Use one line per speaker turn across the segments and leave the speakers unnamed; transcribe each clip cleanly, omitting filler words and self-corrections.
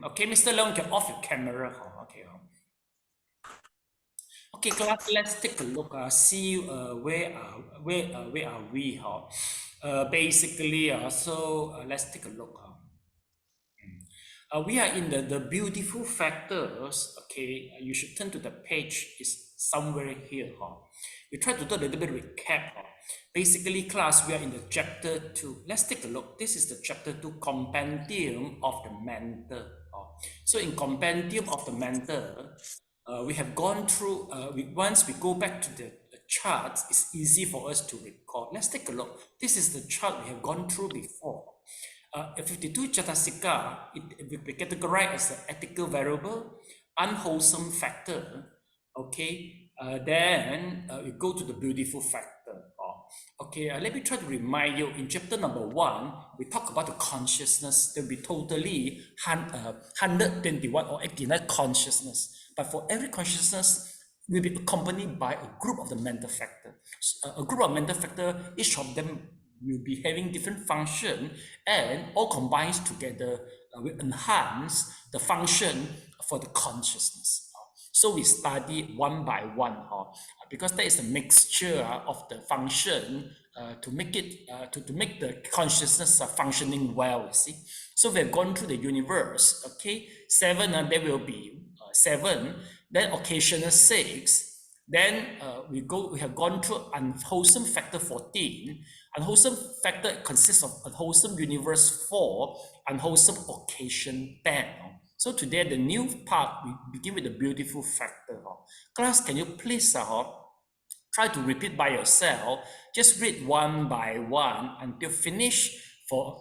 Okay, Mr. Leong, you can off your camera. Okay. Okay, class, let's take a look. See where are we? Basically, let's take a look. We are in the beautiful factors. Okay, you should turn to the page. Is somewhere here. We try to do a little bit of recap. Basically, class, we are in the chapter 2. Let's take a look. This is the chapter 2, compendium of the mental. So in compendium of the mental, we have gone through, once we go back to the charts, it's easy for us to recall. Let's take a look. This is the chart we have gone through before. 52 Chatasika, we categorize as an ethical variable, unwholesome factor. Okay, then we go to the beautiful factor. Okay, let me try to remind you. In chapter number 1, we talk about the consciousness. There will be totally 121 or 89 consciousness. But for every consciousness, will be accompanied by a group of the mental factor. A group of mental factor, each of them will be having different function, and all combines together will enhance the function for the consciousness. So we study one by one, because there is a mixture of the function to make it to make the consciousness functioning well. You see, so we have gone through the universe. Okay, 7, and there will be 7. Then occasional 6. Then we have gone through unwholesome factor 14. Unwholesome factor consists of unwholesome universe 4, unwholesome occasion 10. So today, the new part, we begin with the beautiful factor. Class, can you please try to repeat by yourself? Just read one by one until finish for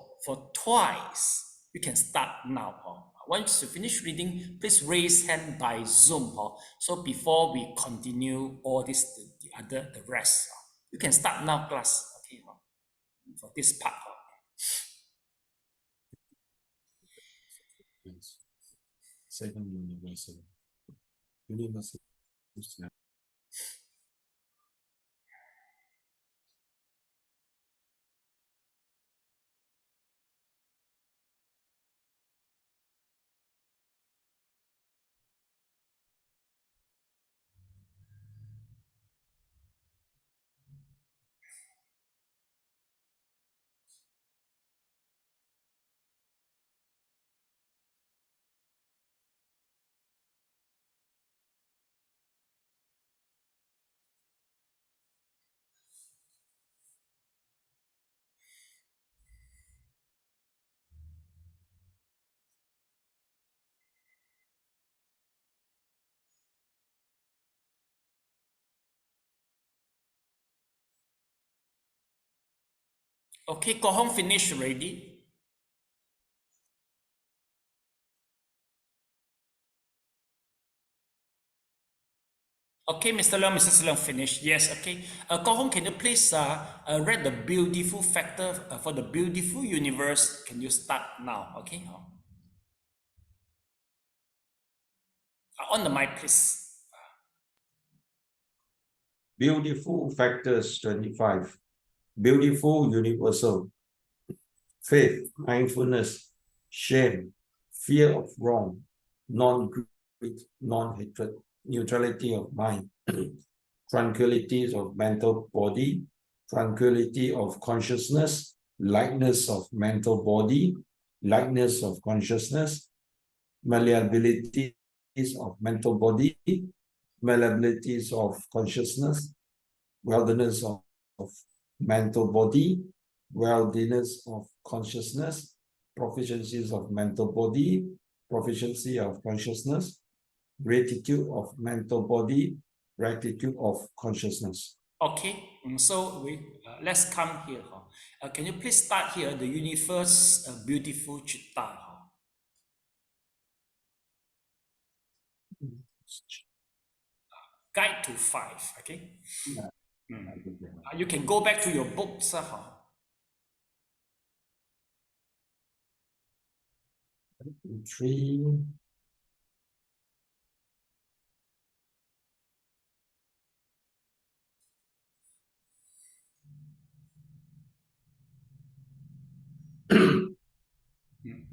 twice. You can start now. Once you finish reading, please raise hand by Zoom. So before we continue all this, the rest, you can start now, class. Okay, for this part.
Second universal. Universal.
Okay, go home, finish already. Okay, Mr. Leong, Mr. Leong finished. Yes, okay. Go home, can you please read the beautiful factor for the beautiful universe? Can you start now? Okay. On the mic, please.
Beautiful factors 25. Beautiful universal. Faith, mindfulness, shame, fear of wrong, non-greed, non-hatred, neutrality of mind, tranquility of mental body, tranquility of consciousness, lightness of mental body, lightness of consciousness, malleabilities of mental body, malleabilities of consciousness, wellness of mental body, worldliness of consciousness, proficiencies of mental body, proficiency of consciousness, gratitude of mental body, gratitude of consciousness.
Okay, so let's come here. Can you please start here, the universe beautiful chitta? Guide to 5, okay?
Yeah.
You can go back to your books.
3.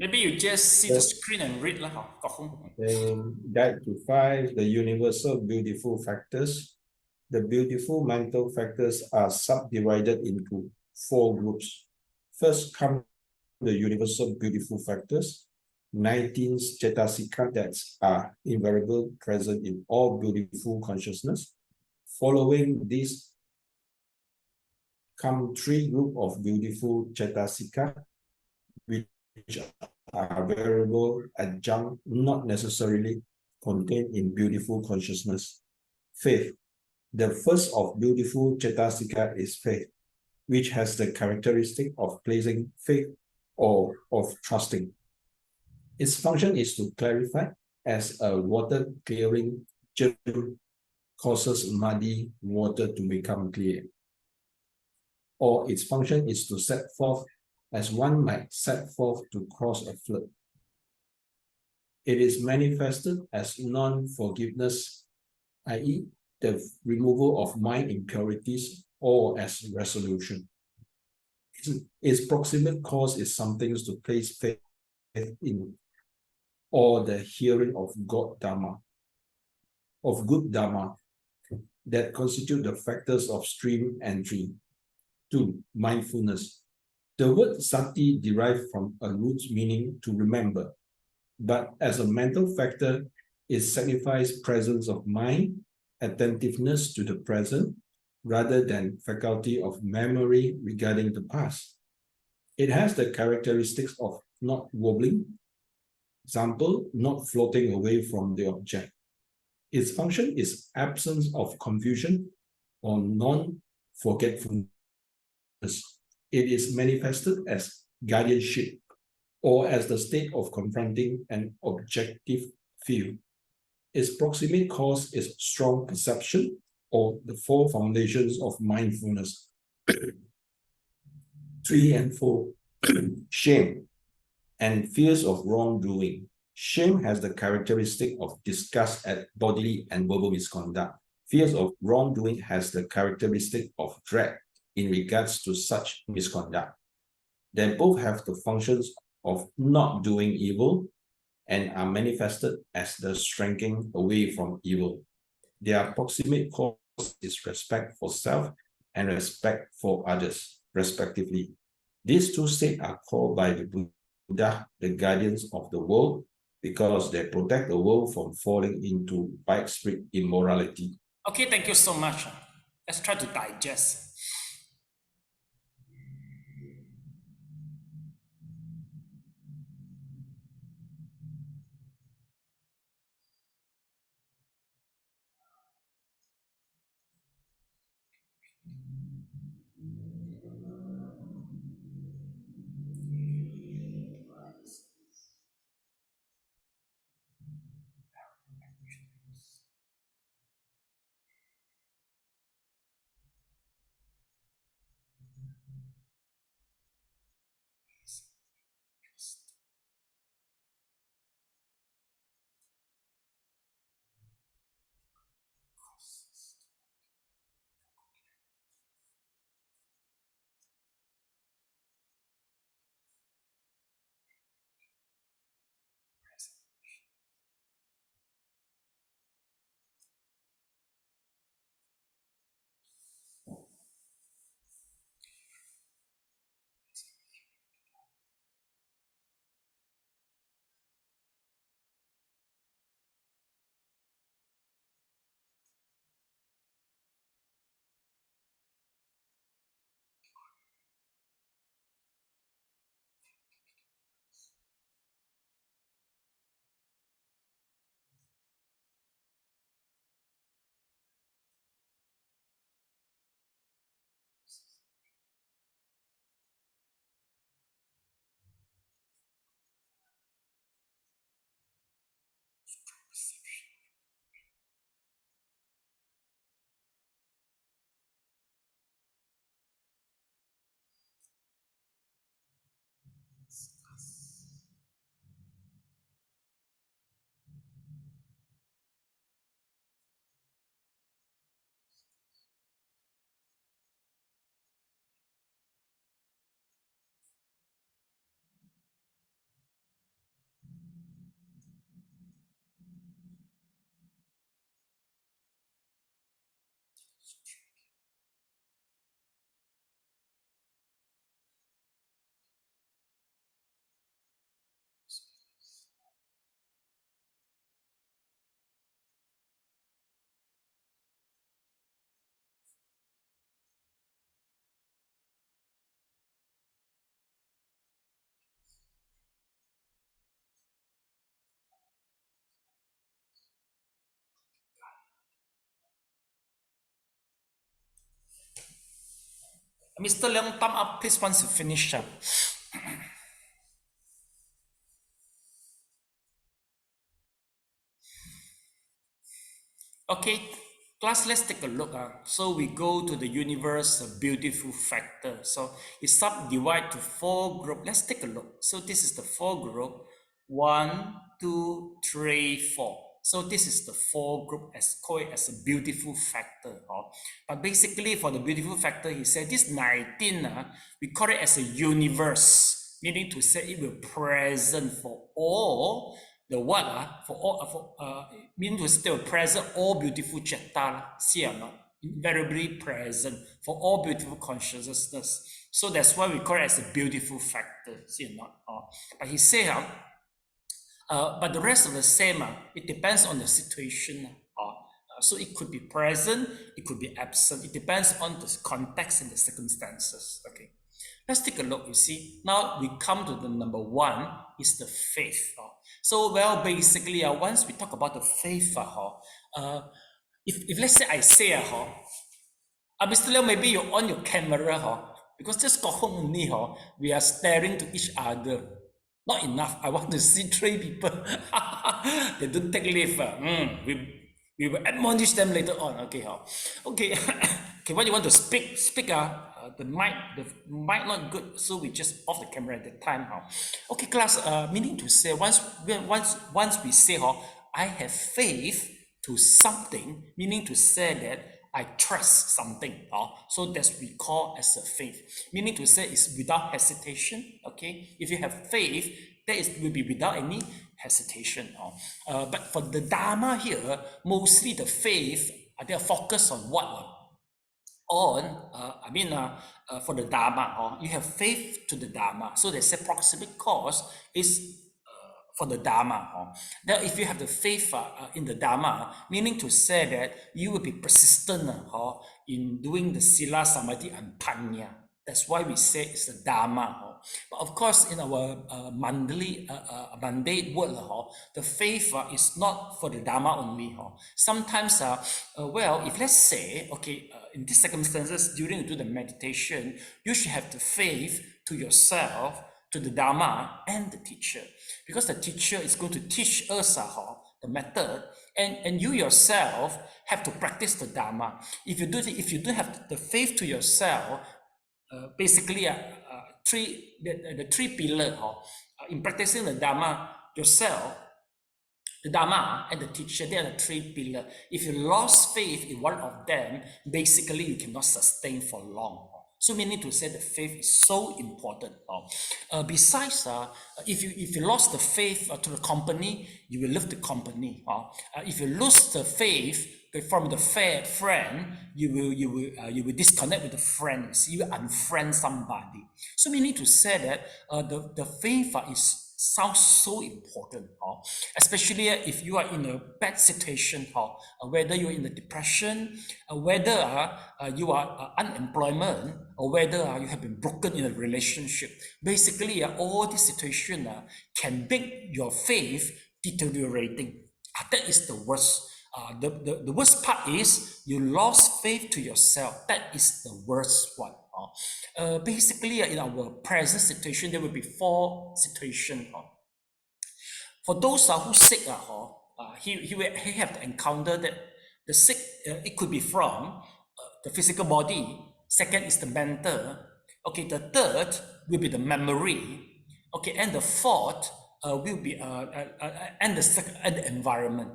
Maybe you just see the screen and read lah.
Then guide to 5, the universal beautiful factors. The beautiful mental factors are subdivided into 4 groups. First come the universal beautiful factors, 19 cetasika that are invariable present in all beautiful consciousness. Following this come 3 group of beautiful cetasika, which are variable adjunct, not necessarily contained in beautiful consciousness. Faith. The first of beautiful cetasika is faith, which has the characteristic of placing faith or of trusting. Its function is to clarify, as a water clearing germ causes muddy water to become clear. Or its function is to set forth as one might set forth to cross a flood. It is manifested as non-forgiveness, i.e., the removal of mind impurities, or as resolution. Its proximate cause is something to place faith in, or the hearing of good Dharma, that constitute the factors of stream entry. 2. Mindfulness. The word sati derived from a root meaning to remember, but as a mental factor, it signifies presence of mind, attentiveness to the present, rather than faculty of memory regarding the past. It has the characteristics of not wobbling, example, not floating away from the object. Its function is absence of confusion or non-forgetfulness. It is manifested as guardianship or as the state of confronting an objective field. Its proximate cause is strong perception or the 4 foundations of mindfulness. 3 and 4, shame and fears of wrongdoing. Shame has the characteristic of disgust at bodily and verbal misconduct. Fears of wrongdoing has the characteristic of dread in regards to such misconduct. They both have the functions of not doing evil and are manifested as the shrinking away from evil. Their proximate cause is respect for self and respect for others, respectively. These 2 states are called by the Buddha the guardians of the world because they protect the world from falling into widespread immorality.
Okay, thank you so much. Let's try to digest. Mr. Leong, thumb up, please, once you finish. Okay, class, let's take a look. So we go to the universe of beautiful factor. So it's subdivided to 4 groups. Let's take a look. So this is the 4 group. 1, 2, 3, 4. So this is the 4 group as called as a beautiful factor. But basically for the beautiful factor, he said this 19, we call it as a universe, meaning to say it will present for all the what for all meaning to say present all beautiful citta, see or not, invariably present for all beautiful consciousness. So that's why we call it as a beautiful factor, see or not. But he said, but the rest of the same, it depends on the situation. So it could be present, it could be absent. It depends on the context and the circumstances. Okay, let's take a look. You see, now we come to the number 1 is the faith. So well, basically, once we talk about the faith, if let's say I say, Mr. Leo, maybe you on your camera, because just got home only, we are staring to each other. Not enough. I want to see 3 people. They don't take leave. We will admonish them later on. Okay, okay. Okay, what you want to speak? The mic not good, so we just off the camera at the time. Okay, class. Meaning to say, once we say, I have faith to something, meaning to say that I trust something. So that's we call as a faith. Meaning to say it's without hesitation. Okay, if you have faith, that will be without any hesitation. But for the Dharma here, mostly the faith, they are focused on what? For the Dharma, you have faith to the Dharma. So they say proximate cause is for the Dharma. Now, if you have the faith in the Dharma, meaning to say that you will be persistent in doing the Sila, Samadhi, and Panya. That's why we say it's the Dharma. But of course, in our mandate world, the faith is not for the Dharma only. Sometimes, if let's say, okay, in these circumstances, during you do the meditation, you should have the faith to yourself, to the Dharma, and the teacher. Because the teacher is going to teach us the method, and you yourself have to practice the Dharma. If you don't have the faith to yourself, basically the 3 pillars in practicing the Dharma yourself, the Dharma and the teacher, they are the 3 pillars. If you lost faith in one of them, basically you cannot sustain for long. So meaning to say the faith is so important. Besides, if you lost the faith to the company, you will leave the company. If you lose the faith from the friend, you will disconnect with the friends. You will unfriend somebody. So meaning to say that the faith sounds so important, especially if you are in a bad situation, whether you're in a depression, whether you are unemployment, or whether you have been broken in a relationship. Basically, all these situations can make your faith deteriorating. That is the worst. The worst part is you lost faith to yourself. That is the worst one. Basically, in our present situation, there will be 4 situations. For those who sick, he have to encounter that the sick. It could be from the physical body. Second is the mental. Okay, the third will be the memory. Okay, and the fourth will be and the environment.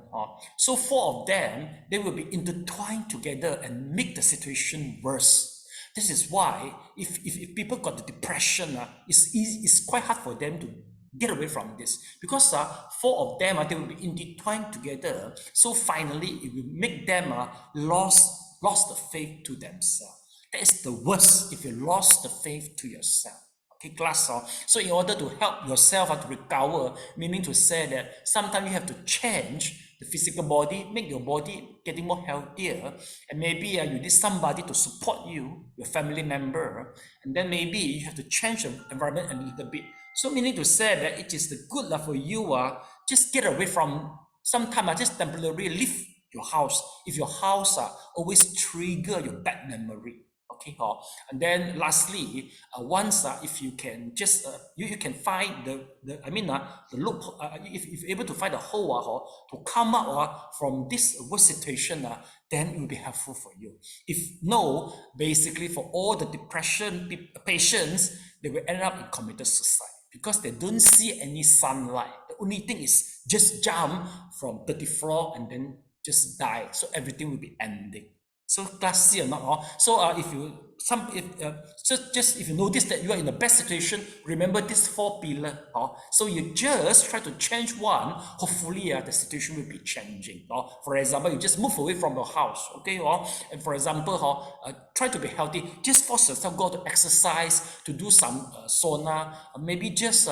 So 4 of them, they will be intertwined together and make the situation worse. This is why if people got the depression, it's quite hard for them to get away from this, because 4 of them they will be intertwined together. So finally, it will make them lost the faith to themselves. That is the worst if you lost the faith to yourself. Okay, class. So in order to help yourself to recover, meaning to say that sometimes you have to change the physical body, make your body getting more healthier, and maybe you need somebody to support you, your family member, and then maybe you have to change the environment a little bit. So meaning to say that it is the good for you, just get away from, sometimes just temporarily leave your house. If your house always trigger your bad memory. Okay, and then lastly, once if you can just you can find the loop, if you're able to find the hole to come out from this worst situation, then it will be helpful for you. If no, basically for all the depression patients, they will end up in committed suicide because they don't see any sunlight. The only thing is just jump from 30th floor and then just die. So everything will be ending. So class C or not, so if you if you notice that you are in the best situation, remember this 4 pillar. So you just try to change one. Hopefully, the situation will be changing. For example, you just move away from your house. Okay, and for example, try to be healthy. Just force yourself go to exercise, to do some sauna. Maybe just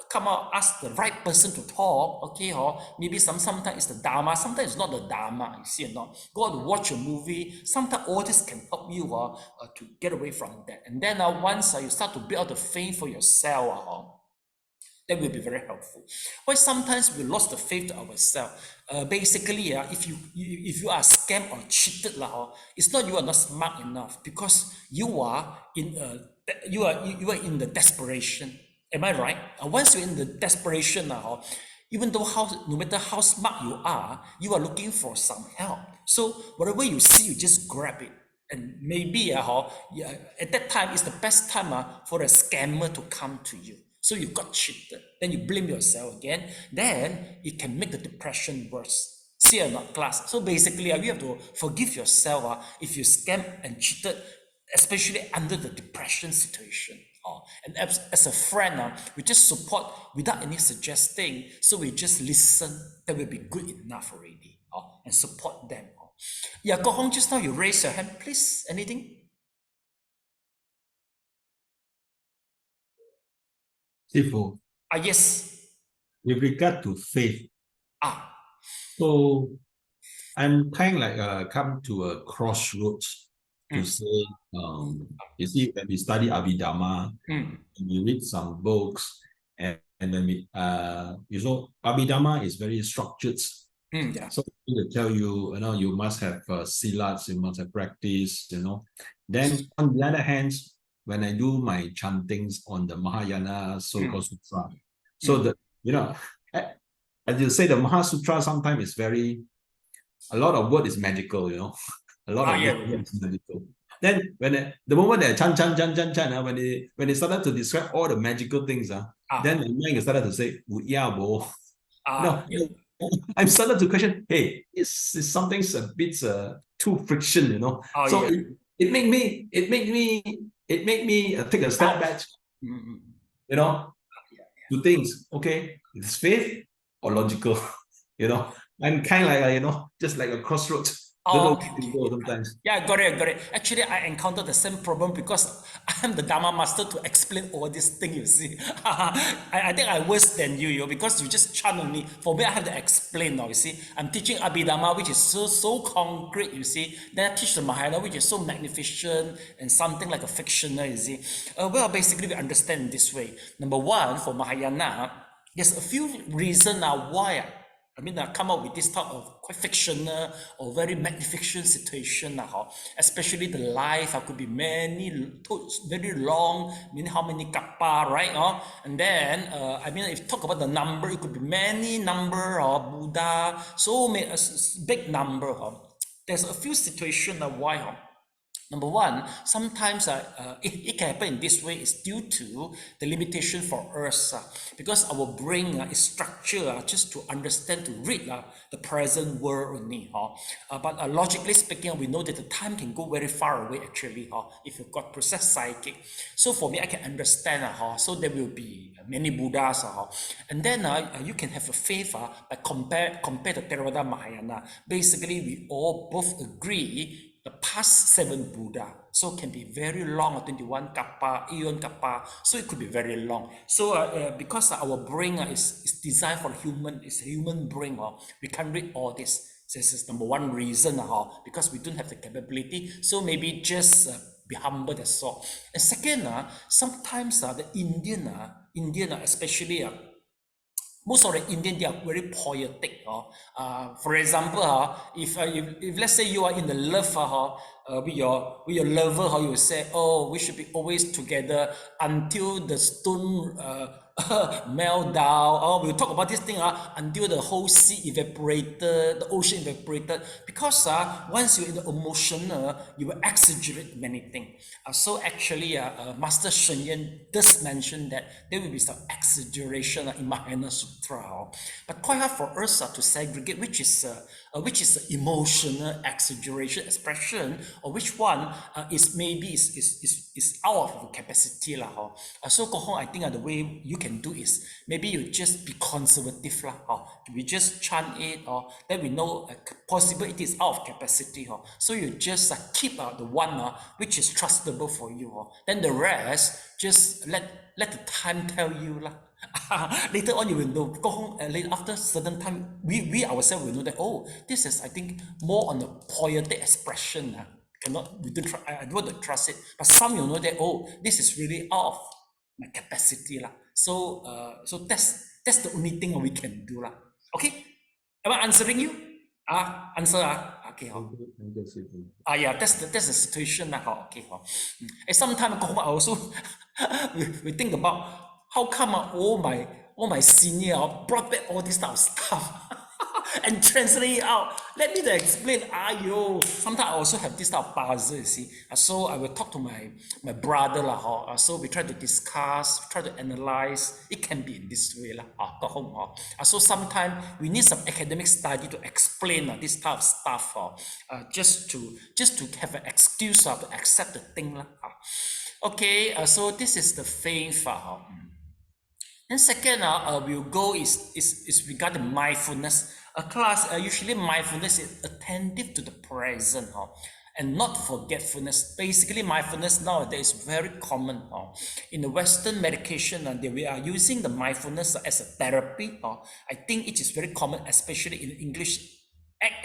come out, ask the right person to talk. Okay, maybe sometimes it's the Dharma, sometimes it's not the Dharma. You see or not? Go out to watch a movie. Sometimes all this can help you to get away from that. And then once you start to build the faith for yourself, that will be very helpful. Why sometimes we lost the faith to ourselves? Basically, if you are scammed or cheated, it's not you are not smart enough, because you are in the desperation. Am I right? Once you're in the desperation, even though no matter how smart you are looking for some help. So whatever you see, you just grab it. And maybe at that time is the best time for a scammer to come to you. So you got cheated, then you blame yourself again, then it can make the depression worse. See or not, class? So basically, you have to forgive yourself if you scammed and cheated, especially under the depression situation. And as a friend, we just support without any suggesting. So we just listen. That will be good enough already. And support them. Yeah, Go Hong, just now you raise your hand, please. Anything?
Sifu,
Yes.
with regard to faith,
Ah.
so I'm kind of like come to a crossroads to say, you see, when we study Abhidhamma, we read some books, and then we, Abhidhamma is very structured.
Yeah.
So they tell you, you must have silats, you must have practice, Then on the other hand, when I do my chantings on the Mahayana so-called sutra, so as you say, the Mahasutra sometimes is a lot of word is magical, a lot of word is magical. Then the moment they chant, when they started to describe all the magical things, then the mind started to say, I'm started to question, hey, is something's a bit too friction, So it made me take a step back, to things. Okay, it's faith or logical, I'm kind of like just like a crossroads. Don't know where to go sometimes.
Yeah, got it. Actually, I encountered the same problem because I'm the Dharma master to explain all these things, you see. I think I'm worse than you, because you just chant on me. For me, I have to explain now, you see. I'm teaching Abhidhamma, which is so concrete, you see. Then I teach the Mahayana, which is so magnificent and something like a fictional, you see. Well, basically, we understand this way. Number one, for Mahayana, there's a few reasons why I come up with this type of quite fictional or very magnificent situation, especially the life could be very long, how many kappa, right? And then, if you talk about the number, it could be many number of Buddha, so many, big number. There's a few situations why. Number one, sometimes it can happen in this way is due to the limitation for us, because our brain is structured just to understand, to read the present world only. But logically speaking, we know that the time can go very far away actually, if you've got processed psychic. So for me, I can understand, so there will be many Buddhas, and then you can have a faith by compare to Theravada Mahayana. Basically, we all both agree the past 7 Buddha, so can be very long, 21 kappa, Eon kappa, so it could be very long. So because our brain is designed for it's a human brain, we can't read all this. This is number one reason, because we don't have the capability. So maybe just be humble, that's all. And second, sometimes the Indian especially, most of the Indian, they are very poetic. For example, if let's say you are in the love, with your lover, how you say, oh, we should be always together until the stone melt down. Oh, we'll talk about this thing until the whole sea evaporated, the ocean evaporated. Because once you're in the emotional, you will exaggerate many things. So actually, Master Shen Yan does mention that there will be some exaggeration in Mahayana Sutra. But quite hard for us to segregate which is emotional exaggeration expression, or which one is maybe is out of our capacity lah. So I think the way you can do is maybe you just be conservative lah. We just chant it, or then we know possible it is out of capacity. So you just keep the one which is trustable for you. Then the rest just let the time tell you lah. Later on you will know. Later after certain time, we ourselves will know that, oh, this is, I think, more on the poetic expression. I don't want to trust it, but some you know that, oh, this is really out of my capacity lah. So that's the only thing we can do lah. Okay, am I answering you? Answer okay. Yeah, that's the situation lah. Okay. And sometimes I also we think about how come all my senior brought back all this type of stuff and translate it out. Let me explain. Sometimes I also have this type of puzzle, you see. So I will talk to my brother lah. So we try to discuss, try to analyze. It can be in this way lah. So sometimes we need some academic study to explain this type of stuff. Just to have an excuse to accept the thing lah. Okay. So this is the faith. And second, we'll go is regarding mindfulness. A class, usually mindfulness is attentive to the present and not forgetfulness. Basically, mindfulness nowadays is very common. In the Western medication, we are using the mindfulness as a therapy. I think it is very common, especially in English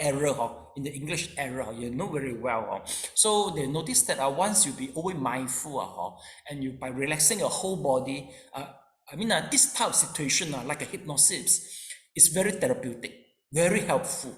era. In the English era, you know very well. So they notice that once you be always mindful, and you by relaxing your whole body, this type of situation, like a hypnosis, is very therapeutic, very helpful.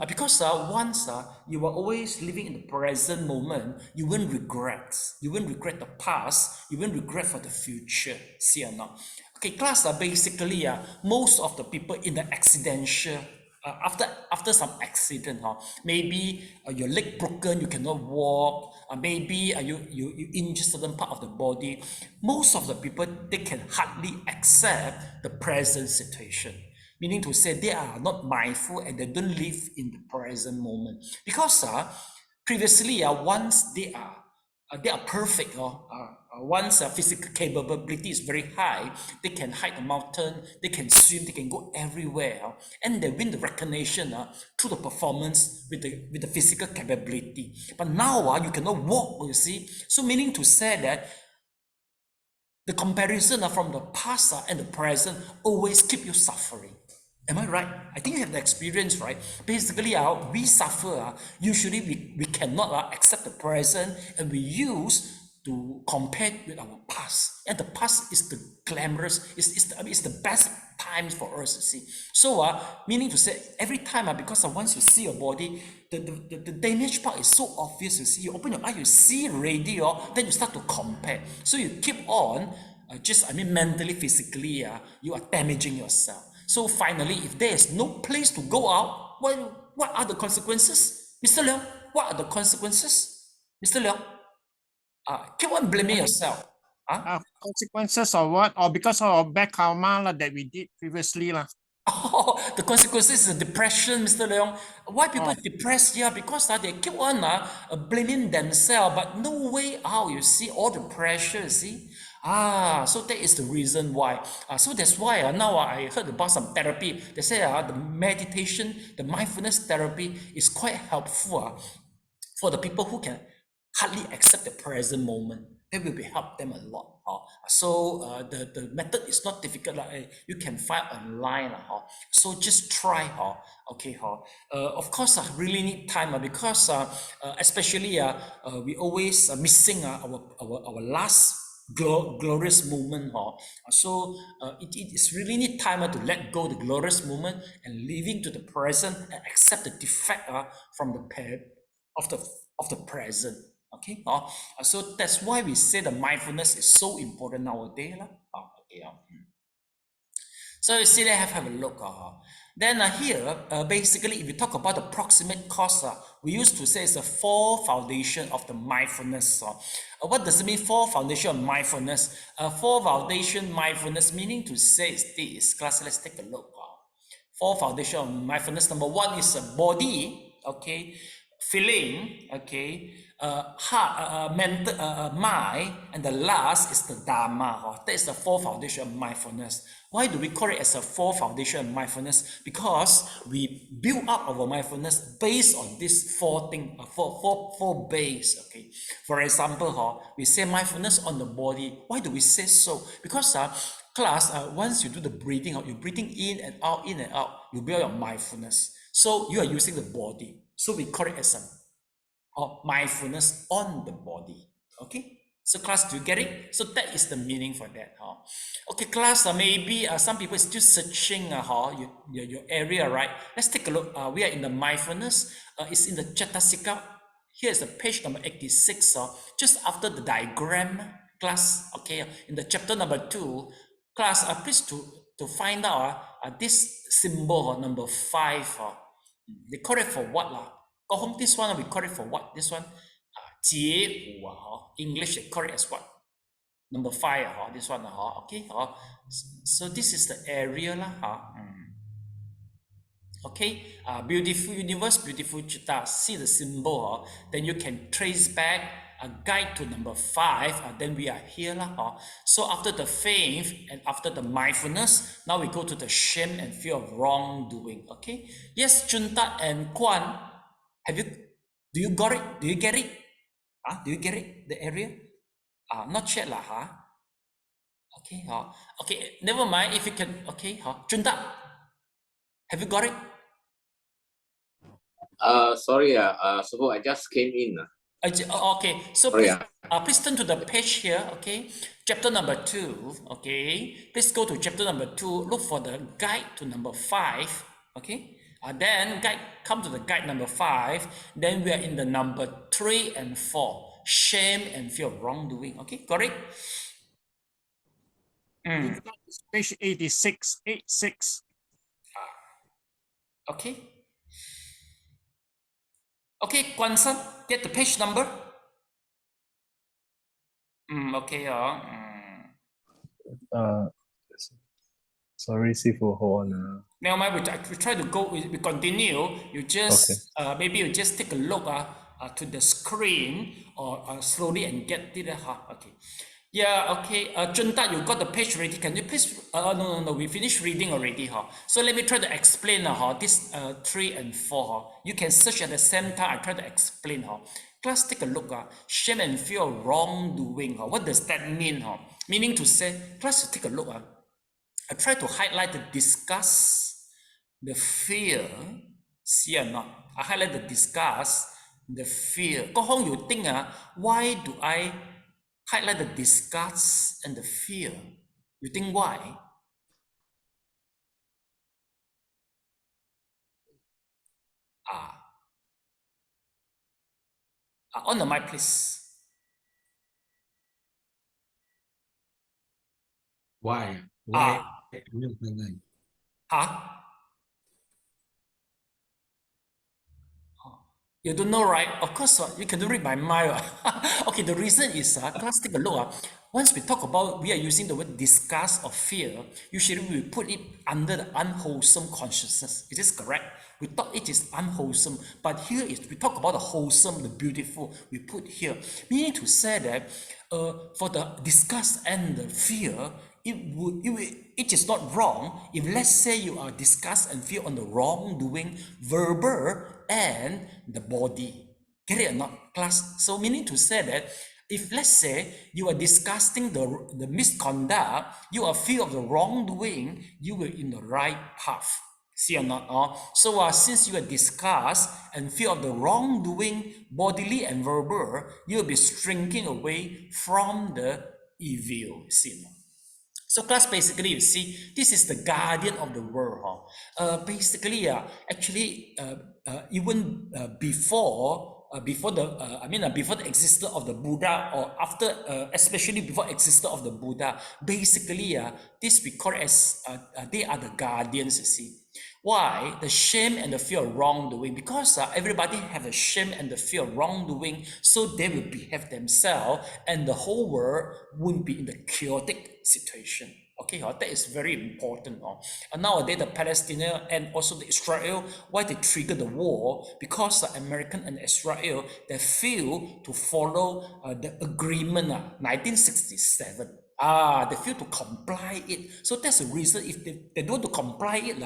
Because once you are always living in the present moment, you won't regret. You won't regret the past. You won't regret for the future. See or not? Okay, class basically most of the people in the accidental. After some accident, maybe your leg broken, you cannot walk, maybe you injure certain part of the body. Most of the people, they can hardly accept the present situation, meaning to say they are not mindful and they don't live in the present moment, because previously once they are perfect, once physical capability is very high, they can hike a mountain, they can swim, they can go everywhere, and they win the recognition through the performance with the physical capability. But now you cannot walk, you see. So meaning to say that the comparison from the past and the present always keep you suffering. Am I right? I think you have the experience, right? Basically, we suffer. Usually, we cannot accept the present, and we use to compare with our past. And the past is the glamorous, it's the best times for us, you see. So, meaning to say, every time, because once you see your body, the damaged part is so obvious, you see. You open your eye, you see already, then you start to compare. So you keep on, mentally, physically, you are damaging yourself. So finally, if there is no place to go out, what are the consequences? Mr. Leong, what are the consequences? Mr. Leong, keep on blaming yourself.
Consequences of what? Or because of bad karma that we did previously.
The consequences is depression, Mr. Leong. Why people are depressed here? Because they keep on blaming themselves, but no way out, you see, all the pressure, you see. So that is the reason why. So that's why now I heard about some therapy. They say the meditation, the mindfulness therapy is quite helpful for the people who can hardly accept the present moment. That will help them a lot. So the method is not difficult. You can find online. So just try. Okay. Of course, I really need time because especially we always missing our last glorious moment. So it is really need time to let go the glorious moment and living to the present and accept the defect from the of the present. Okay, so that's why we say the mindfulness is so important nowadays. Okay, so you see, have a look. Then here, basically, if we talk about the proximate cause, we used to say it's the 4 foundation of the mindfulness. What does it mean, 4 foundation of mindfulness? 4 foundation mindfulness meaning to say is this. Class, let's take a look. 4 foundation of mindfulness. Number 1 is body, okay, feeling, okay, heart, mental, mind, and the last is the Dharma. That is the 4 foundation of mindfulness. Why do we call it as a 4 foundation of mindfulness? Because we build up our mindfulness based on these 4 things, 4 base. Okay. For example, we say mindfulness on the body. Why do we say so? Because class, once you do the breathing, you're breathing in and out, you build your mindfulness. So you are using the body. So we call it as a mindfulness on the body. Okay. So class, do you get it? So that is the meaning for that. Okay, class, maybe some people are still searching your area, right? Let's take a look. We are in the mindfulness. It's in the Cetasika. Here is the page number 86. Just after the diagram, class. Okay, in the chapter number 2, class, please to find out this symbol number 5. They call it for what? Go home. This one we call it for what? This one. English they call it as what? Number 5, this one, okay, so this is the area, okay, beautiful universe, beautiful chitta, see the symbol, then you can trace back a guide to number 5, then we are here, so after the faith and after the mindfulness, now we go to the shame and fear of wrongdoing, okay, yes, Junta and Kwan, do you got it? Do you get it? Do you get it? The area? Not yet lah, Okay, okay, never mind. If you can, okay, Junta, have you got it?
Sorry, so I just came in.
Okay, so
sorry,
please turn to the page here, okay? Chapter number 2, okay? Please go to chapter number 2, look for the guide to number 5, okay? Then come to the guide number 5, then we are in the number 3 and 4, shame and fear of wrongdoing, okay? Got it?
Page 86.
Okay. Okay, Kwansan, get the page number. Okay.
Sorry, Sifu, hold on.
Never mind, we try to go, we continue. You just, maybe you just take a look to the screen or slowly and get it. Okay. Yeah, okay. Junta, you got the page ready. Can you please, no, we finished reading already. So let me try to explain this 3 and 4. You can search at the same time. I try to explain. Class, take a look. Shame and fear of wrongdoing. What does that mean? Meaning to say, class, take a look. I try to highlight the disgust, the fear. See or not? I highlight the disgust, the fear. Go home, you think, why do I highlight the disgust and the fear? You think why? On the mic, please.
Why?
You don't know, right? Of course, you can read my mind. Okay, the reason is, class, take a look. Once we talk about, we are using the word disgust or fear, usually we put it under the unwholesome consciousness. Is this correct? We thought it is unwholesome, but here is, we talk about the wholesome, the beautiful, we put here. Meaning to say that for the disgust and the fear, it is not wrong if, let's say, you are disgust and fear on the wrongdoing, verbal and the body. Get it or not, class? So meaning to say that if, let's say, you are disgusting the misconduct, you are fear of the wrongdoing, you will in the right path. See or not? So since you are disgust and fear of the wrongdoing, bodily and verbal, you will be shrinking away from the evil. See or not? So class, basically, you see, this is the guardian of the world. Basically, actually, even before before the existence of the Buddha, or after, especially before existence of the Buddha, basically, this we call as, they are the guardians, you see. Why? The shame and the fear of wrongdoing. Because everybody have a shame and the fear of wrongdoing, so they will behave themselves, and the whole world won't be in the chaotic situation. Okay, that is very important. Nowadays, the Palestinian and also the Israel, why they trigger the war? Because the American and Israel, they fail to follow the agreement 1967. They fail to comply it. So that's the reason. If they don't want to comply it,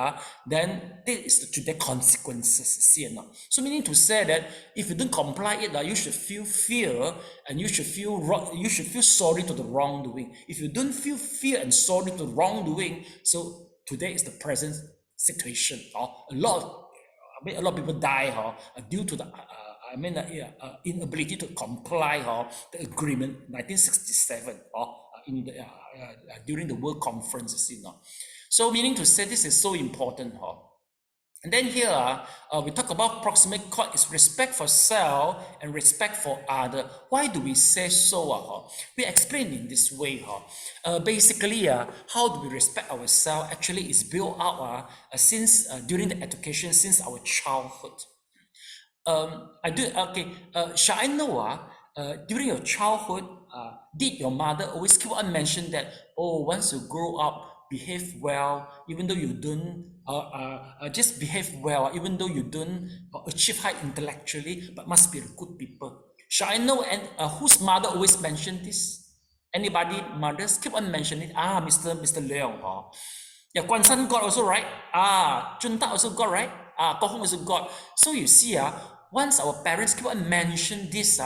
then this is to their consequences. See, so meaning to say that if you don't comply it, you should feel fear, and you should feel sorry to the wrongdoing. If you don't feel fear and sorry to the wrongdoing, so today is the present situation. A lot of people die due to the inability to comply the agreement 1967 in the, during the World Conference, So meaning to say this is so important. And then here we talk about proximate cause is respect for self and respect for other. Why do we say so? We explain in this way. Basically, how do we respect ourselves? Actually, is built out since during the education, since our childhood. Shall I know? During your childhood, did your mother always keep on mention that, oh, once you grow up, behave well, even though you don't, just behave well, even though you don't achieve high intellectually, but must be good people. Shall I know? And whose mother always mentioned this? Anybody mothers keep on mentioning it? Mr. Leong. Yeah, Guan San God also, right? Junta also God, right? Kohong also God. So you see, once our parents keep on mention this,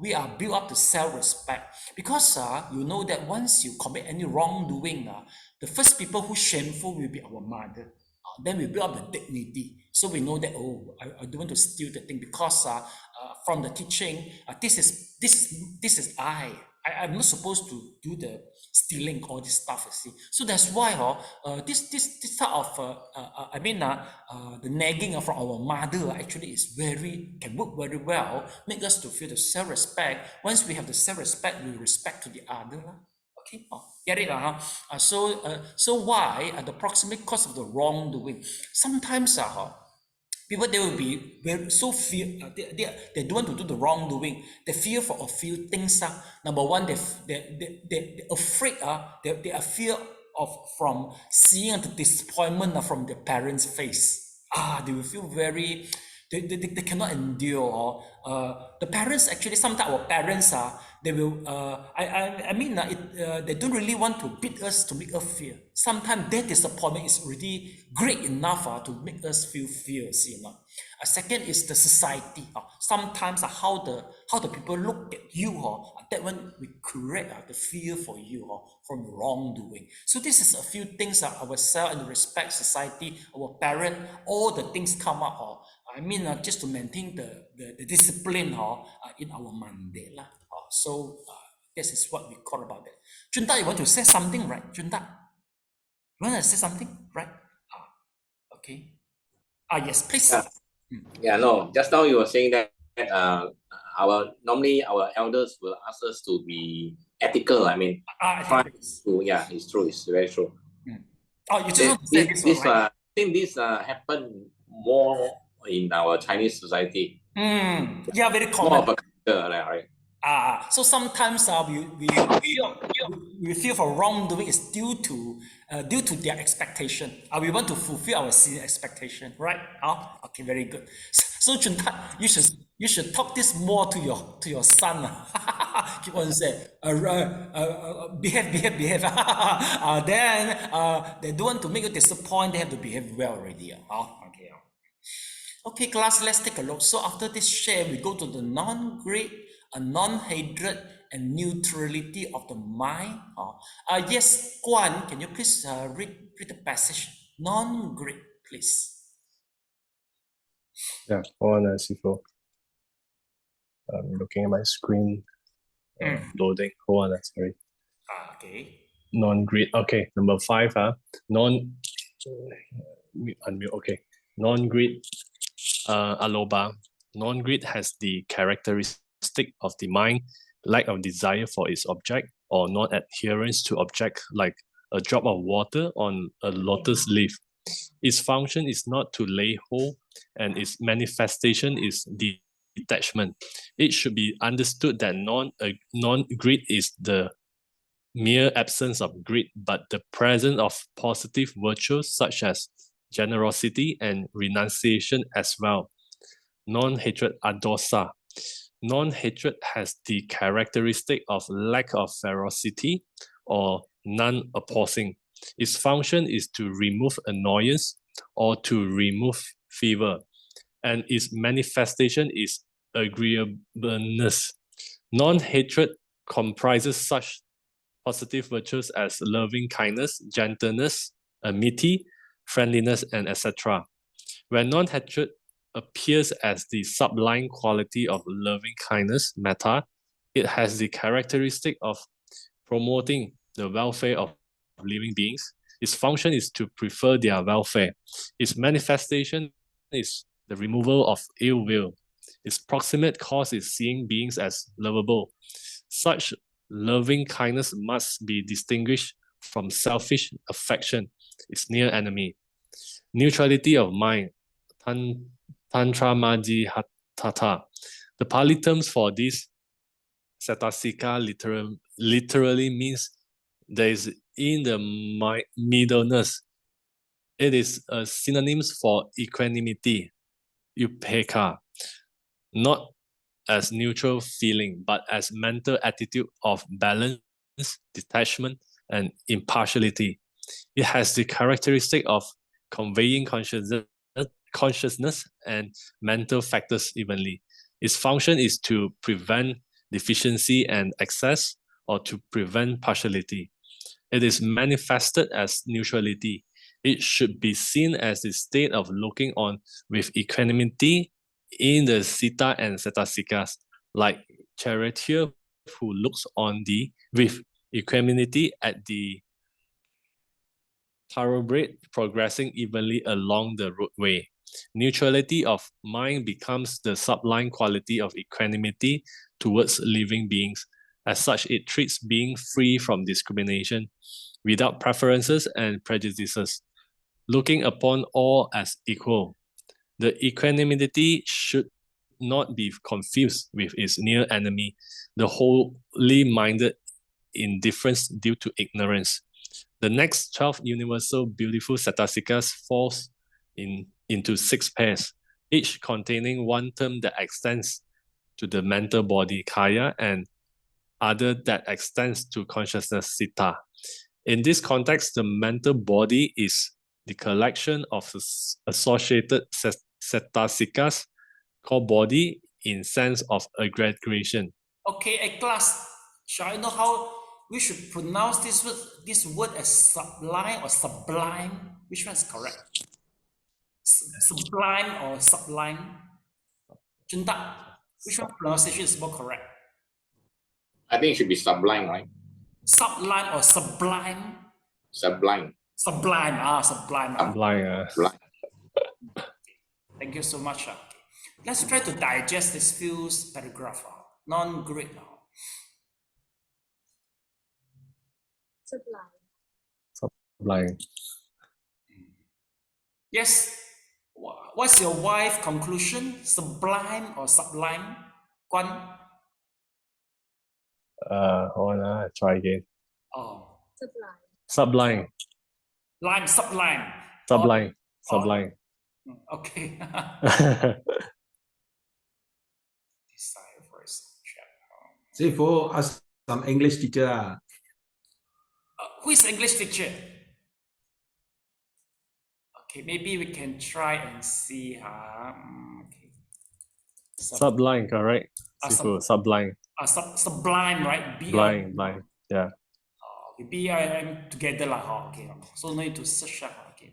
we are built up to self-respect. Because you know that once you commit any wrongdoing, the first people who shameful will be our mother. Then we build up the dignity. So we know that, oh, I don't want to steal the thing, because from the teaching, this is I'm not supposed to do the stealing all this stuff, you see. So that's why this type of the nagging from our mother actually is can work very well, make us to feel the self-respect. Once we have the self-respect, we respect to the other. Okay, get it? So why the proximate cause of the wrongdoing? Sometimes people, they will be so fear. They don't want to do the wrongdoing. They fear for a few things. Number one, they're afraid. They are fear from seeing the disappointment from their parents' face. They will feel very. They cannot endure. The parents actually, sometimes our parents they will. They don't really want to beat us to make us fear. Sometimes their disappointment is really great enough to make us feel fears. Second is the society. Sometimes how the people look at you. That one we correct the fear for you from wrongdoing. So this is a few things ourselves and respect society, our parent, all the things come up. Just to maintain the discipline in our mandate. So this is what we call about it. Junta, you want to say something, right? Junta, you want to say something, right? Okay. Yes, please.
Yeah, no. Just now you were saying that normally our elders will ask us to be ethical. It's true. It's very true.
You just want to say this, right?
I think this happened more in our Chinese society.
Yeah, very common.
More of a culture, right?
So sometimes we feel for wrongdoing is due to their expectation. We want to fulfill our senior expectation, right? Okay, very good. So Junta, you should talk this more to your son. Keep on saying, behave. Then they don't want to make you disappointed. They have to behave well already. Okay, class, let's take a look. So after this share, we go to the non-greed, non-hatred, and neutrality of the mind. Yes, Guan, can you please read the passage? Non-greed, please.
Yeah, hold on, Sifo. I'm looking at my screen. Loading. Hold on, sorry.
Okay.
Non-greed. Okay, number 5. Unmute. Okay. Non-greed. Aloba. Non-greed has the characteristic of the mind, lack of desire for its object, or non-adherence to object like a drop of water on a lotus leaf. Its function is not to lay hold, and its manifestation is detachment. It should be understood that non-greed is the mere absence of greed, but the presence of positive virtues such as generosity and renunciation as well. Non-hatred adosa. Non-hatred has the characteristic of lack of ferocity or non-opposing. Its function is to remove annoyance or to remove fever, and its manifestation is agreeableness. Non-hatred comprises such positive virtues as loving kindness, gentleness, amity, friendliness, and etc. When non-hatred appears as the sublime quality of loving kindness, metta, it has the characteristic of promoting the welfare of living beings. Its function is to prefer their welfare. Its manifestation is the removal of ill will. Its proximate cause is seeing beings as lovable. Such loving kindness must be distinguished from selfish affection, its near enemy. Neutrality of mind, Tantramajihatata. The Pali terms for this cetasika literally means there is in the middleness. It is a synonym for equanimity, upekkha, not as neutral feeling, but as mental attitude of balance, detachment, and impartiality. It has the characteristic of conveying consciousness and mental factors evenly. Its function is to prevent deficiency and excess, or to prevent partiality. It is manifested as neutrality. It should be seen as the state of looking on with equanimity in the Sita and Setasikas, like charioteer who looks on with equanimity at the thoroughbred progressing evenly along the roadway. Neutrality of mind becomes the sublime quality of equanimity towards living beings. As such, it treats being free from discrimination, without preferences and prejudices, looking upon all as equal. The equanimity should not be confused with its near enemy, the wholly-minded indifference due to ignorance. The next 12 universal beautiful Setasikas falls into 6 pairs, each containing one term that extends to the mental body, kaya, and other that extends to consciousness, sita. In this context, the mental body is the collection of associated Setasikas called body in sense of aggregation.
Okay, a class, shall I know how we should pronounce this word as sublime or sublime? Which one is correct? Sublime or sublime? Junta, which one pronunciation is more correct?
I think it should be sublime, right?
Sublime or sublime?
Sublime.
Sublime, sublime.
Sublime.
Thank you so much. Let's try to digest this few paragraph. Non-greed.
Sublime.
Yes. What's your wife conclusion? Sublime or sublime? Guan?
Hold on, try again.
Oh.
Sublime.
Sublime.
Sublime. Sublime.
Okay.
See, for us, some English teacher.
Who is English teacher? Okay, maybe we can try and see. Okay.
Sublime, correct? Sublime.
Sublime, right?
Blind, yeah.
BIM together lah. Okay, so no need to search. Okay.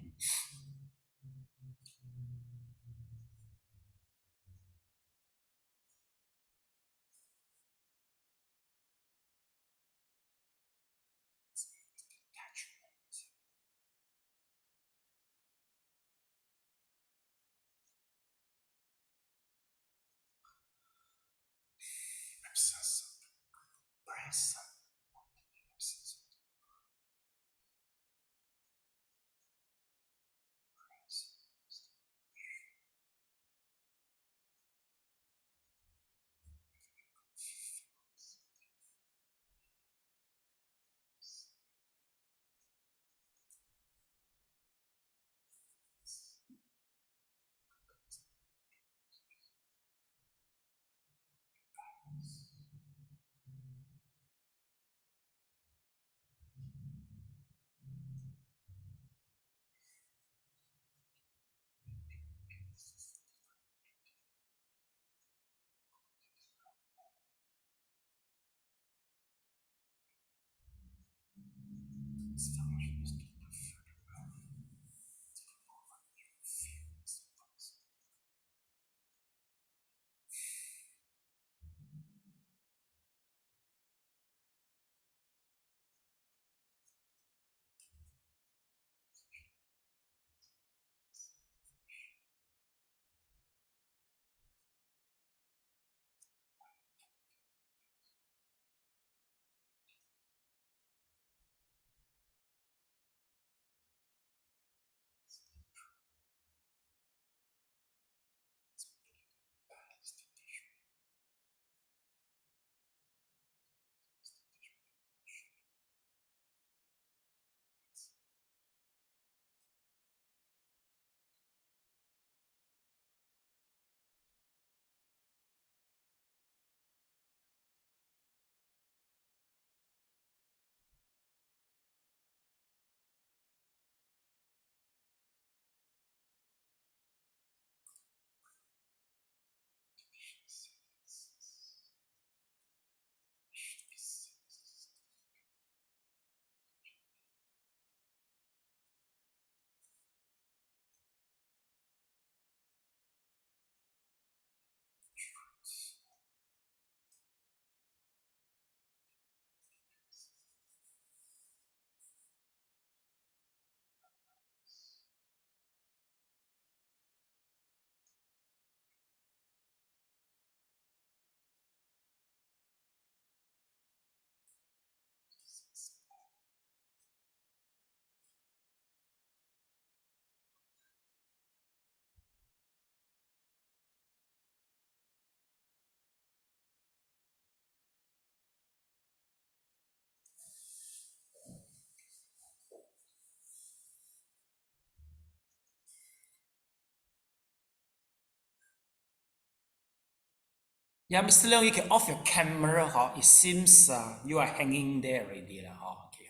Yeah, Mr. Leong, you can off your camera. It seems you are hanging there already. Okay.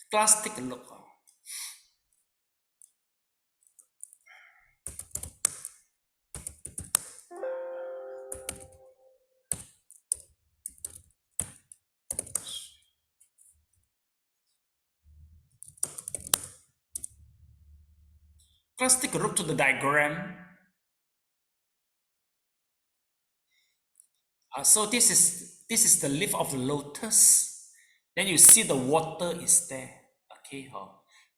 Class, take a look. Class, take a look to the diagram. So this is the leaf of the lotus. Then you see the water is there. Okay,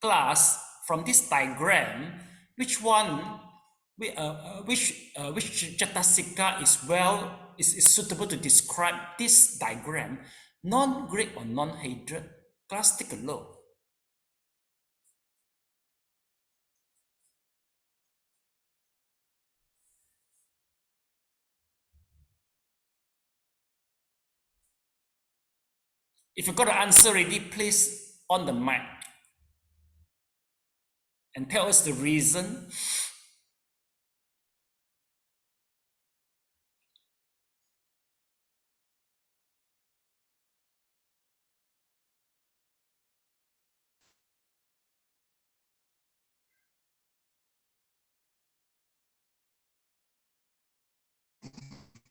class, from this diagram, which Chatasika is suitable to describe this diagram? Non-greed or non-hatred? Class, take a look. If you got the answer ready, please on the mic and tell us the reason.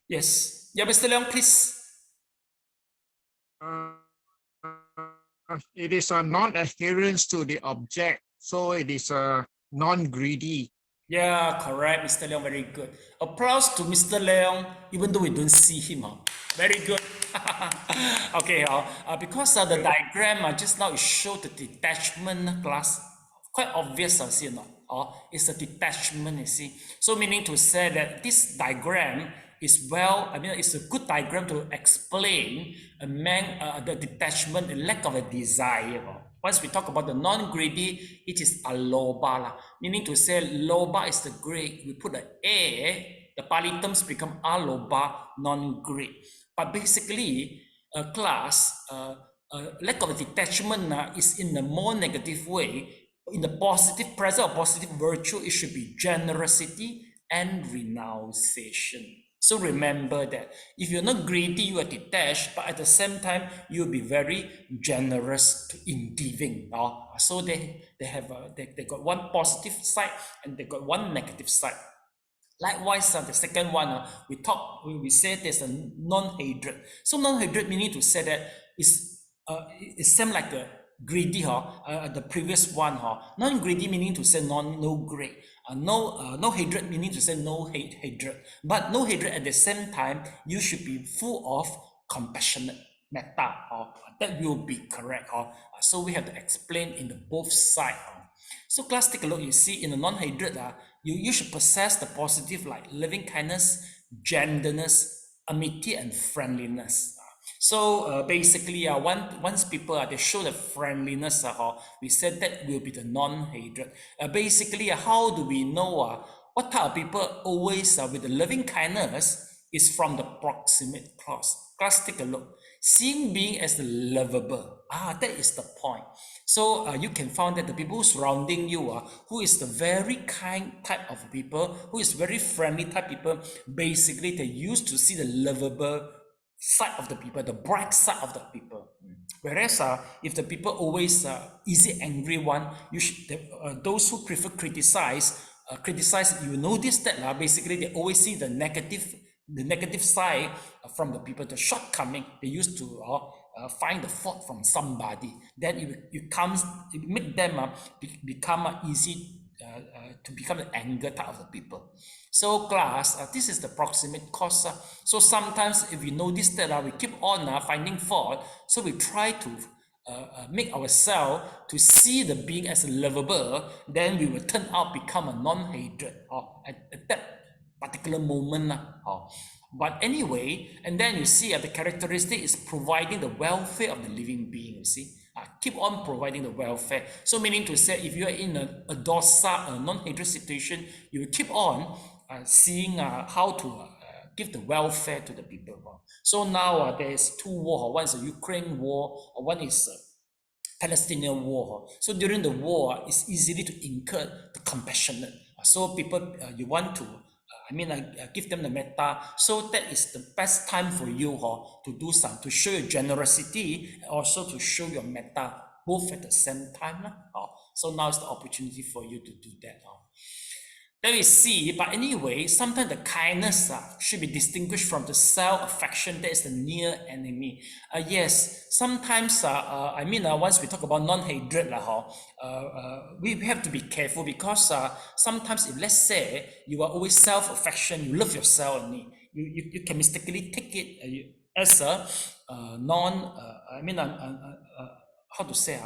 Yes. Yeah, Mr. Leong, please.
It is a non-adherence to the object, so it is a non-greedy.
Yeah, correct, Mr. Leong, very good. Applause to Mr. Leong, even though we don't see him. Very good. Okay, because the diagram just now it showed the detachment class. Quite obvious, see or not? It's a detachment, you see. So meaning to say that this diagram is well, I mean, it's a good diagram to explain the detachment, the lack of a desire. Once we talk about the non-greedy, it is aloba, meaning to say loba is the greed. We put the a, the Pali terms become aloba, non-greed. But basically, lack of a detachment is in the more negative way. In the positive, present or positive virtue, it should be generosity and renunciation. So remember that if you're not greedy, you are detached, but at the same time, you'll be very generous in giving. So they got one positive side and they got one negative side. Likewise, the second one, we say there's a non-hatred. So non-hatred meaning to say that it seems like a greedy, the previous one, non-greedy meaning to say no greed, no hatred meaning to say no hatred, but no hatred at the same time, you should be full of compassionate metta, that will be correct. So we have to explain in the both sides. So class, take a look. You see, in the non-hatred, you should possess the positive like loving kindness, gentleness, amity, and friendliness. So basically, once people they show the friendliness, we said that will be the non-hatred. Basically, how do we know what type of people always with the loving kindness is from the proximate class? Class, take a look. Seeing being as the lovable, that is the point. So you can find that the people surrounding you, who is the very kind type of people, who is very friendly type people, basically they used to see the lovable side of the people, the bright side of the people. Whereas if the people always easy angry one, you should those who prefer criticize, you notice that basically they always see the negative side from the people, the shortcoming. They used to find the fault from somebody. Then it make them become easy to become the anger type of the people. So class, this is the proximate cause. So sometimes if we notice that we keep on finding fault, so we try to make ourselves to see the being as lovable, then we will turn out become a non-hatred at that particular moment. But anyway, and then you see the characteristic is providing the welfare of the living being, you see. Keep on providing the welfare. So meaning to say, if you are in a dosa, a non-hatred situation, you will keep on seeing how to give the welfare to the people. So now there is two wars. One is the Ukraine war, or one is Palestinian war. So during the war, it's easily to incur the compassionate. So people, you want to give them the metta. So that is the best time for you to do to show your generosity, and also to show your metta, both at the same time. So now is the opportunity for you to do that. Then we see, but anyway, sometimes the kindness should be distinguished from the self-affection. That is the near enemy. Yes, sometimes, once we talk about non-hatred, we have to be careful, because sometimes if, let's say, you are always self-affection, you love yourself only, you can mistakenly take it as a how to say,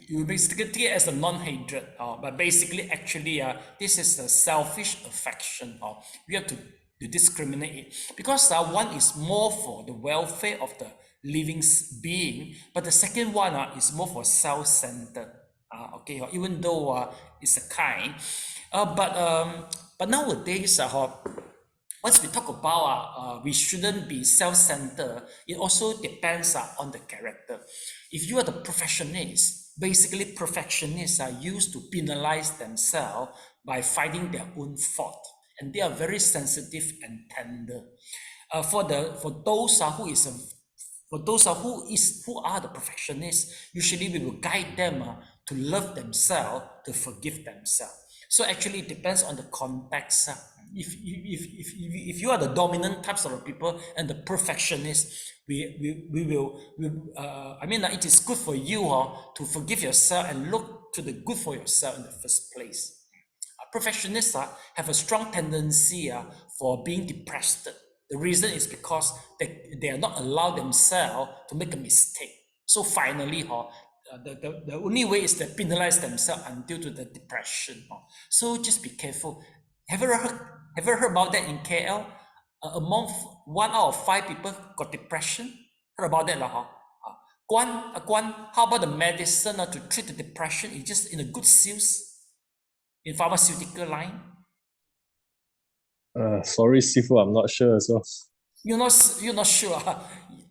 you basically take it as a non-hatred, but basically actually this is a selfish affection. We have to discriminate it, because one is more for the welfare of the living being, but the second one is more for self-centered. Even though it's a kind, but nowadays once we talk about we shouldn't be self-centered, it also depends on the character. If you are the perfectionist, basically perfectionists are used to penalize themselves by finding their own fault, and they are very sensitive and tender. For those who are the perfectionists, usually we will guide them to love themselves, to forgive themselves. So actually it depends on the context. If you are the dominant types of people and the perfectionists, it is good for you to forgive yourself and look to the good for yourself in the first place. Perfectionists have a strong tendency for being depressed. The reason is because they are not allowed themselves to make a mistake. So finally, the only way is to penalize themselves until to the depression. So just be careful. Have you heard about that in KL? Among 1 out of 5 people got depression. Heard about that, huh? Guan, how about the medicine to treat the depression? It's just in a good sales in pharmaceutical line.
Sorry, Sifu, I'm not sure as well.
You're not sure.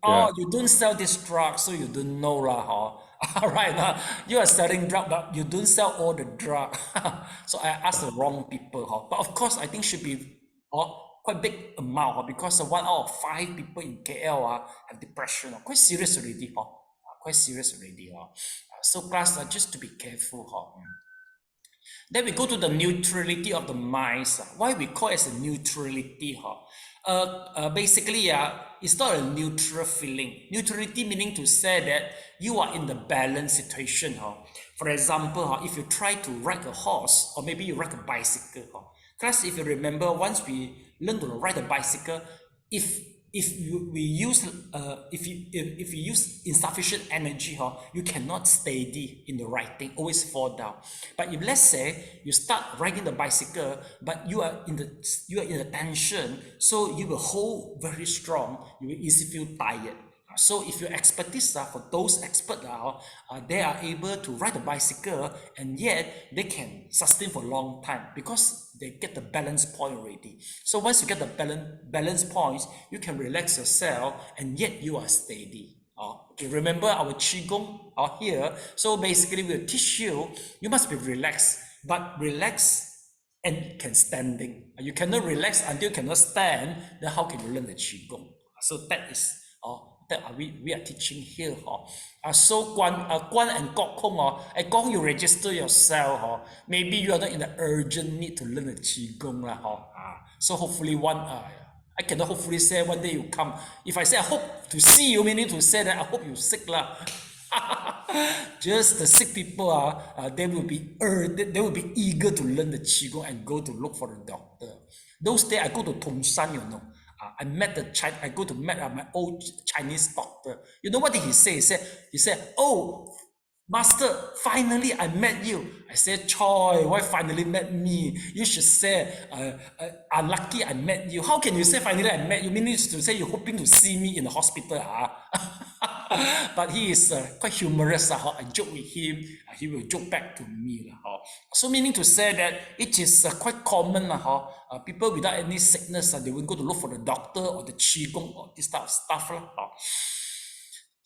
Oh, you don't sell this drug, so you don't know lah. All right, you are selling drug, but you don't sell all the drug. So I asked the wrong people. But of course, I think should be quite big amount because 1 out of 5 people in KL have depression. Quite serious already. Quite serious already. So class, just to be careful. Then we go to the neutrality of the minds. Why we call it as a neutrality? Basically, it's not a neutral feeling. Neutrality meaning to say that you are in the balanced situation. For example, if you try to ride a horse, or maybe you ride a bicycle. Class, if you remember, once we learn to ride a bicycle, if you use insufficient energy, you cannot steady in the right thing, always fall down. But if let's say you start riding the bicycle, but you are in the tension, so you will hold very strong, you will easily feel tired. So if you expertise for those experts, they are able to ride a bicycle and yet they can sustain for a long time because they get the balance point already. So once you get the balance points, you can relax yourself and yet you are steady. Okay, remember our Qigong here. So basically we'll teach you, you must be relaxed, but relax and can standing. You cannot relax until you cannot stand, then how can you learn the Qigong? So that is that we are teaching here. So Guan and Gok Kong, Gong, you register yourself. Maybe you are not in the urgent need to learn the Qigong. So hopefully I cannot hopefully say one day you come. If I say I hope to see you, meaning to say that I hope you're sick. Just the sick people, they will be eager to learn the Qigong and go to look for the doctor. Those days I go to Tongshan, you know. I go to meet my old Chinese doctor. You know what did he say? He said, "Oh, Master, finally I met you." I said, "Choi, why finally met me? You should say, unlucky I met you." How can you say finally I met you? Meaning to say you're hoping to see me in the hospital. But he is quite humorous. I joke with him, he will joke back to me. So meaning to say that it is quite common. People without any sickness, they will go to look for the doctor or the Qigong or this type of stuff.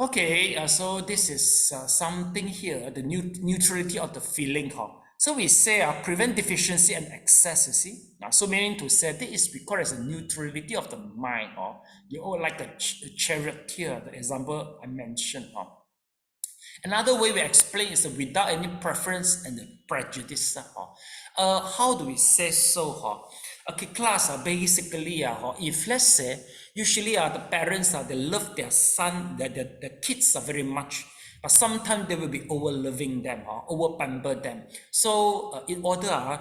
Okay, so this is something here, the neutrality of the feeling. So we say prevent deficiency and excess, you see. So meaning to say this is because as a neutrality of the mind. You all like the chariot here, the example I mentioned. Another way we explain is without any preference and prejudice. How do we say so? Okay, class, basically, if let's say, usually the parents, they love their son, their kids very much, but sometimes they will be over-loving them, over-pamper them. So in order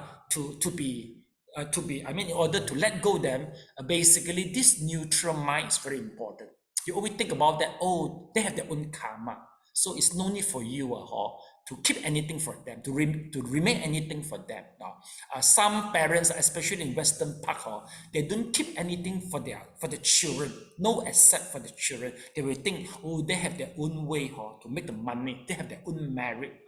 in order to let go them, basically this neutral mind is very important. You always think about that, oh, they have their own karma. So it's no need for you to keep anything for them, to remain anything for them. Some parents, especially in Western part, they don't keep anything for the children, no asset for the children. They will think, oh, they have their own way to make the money. They have their own merit.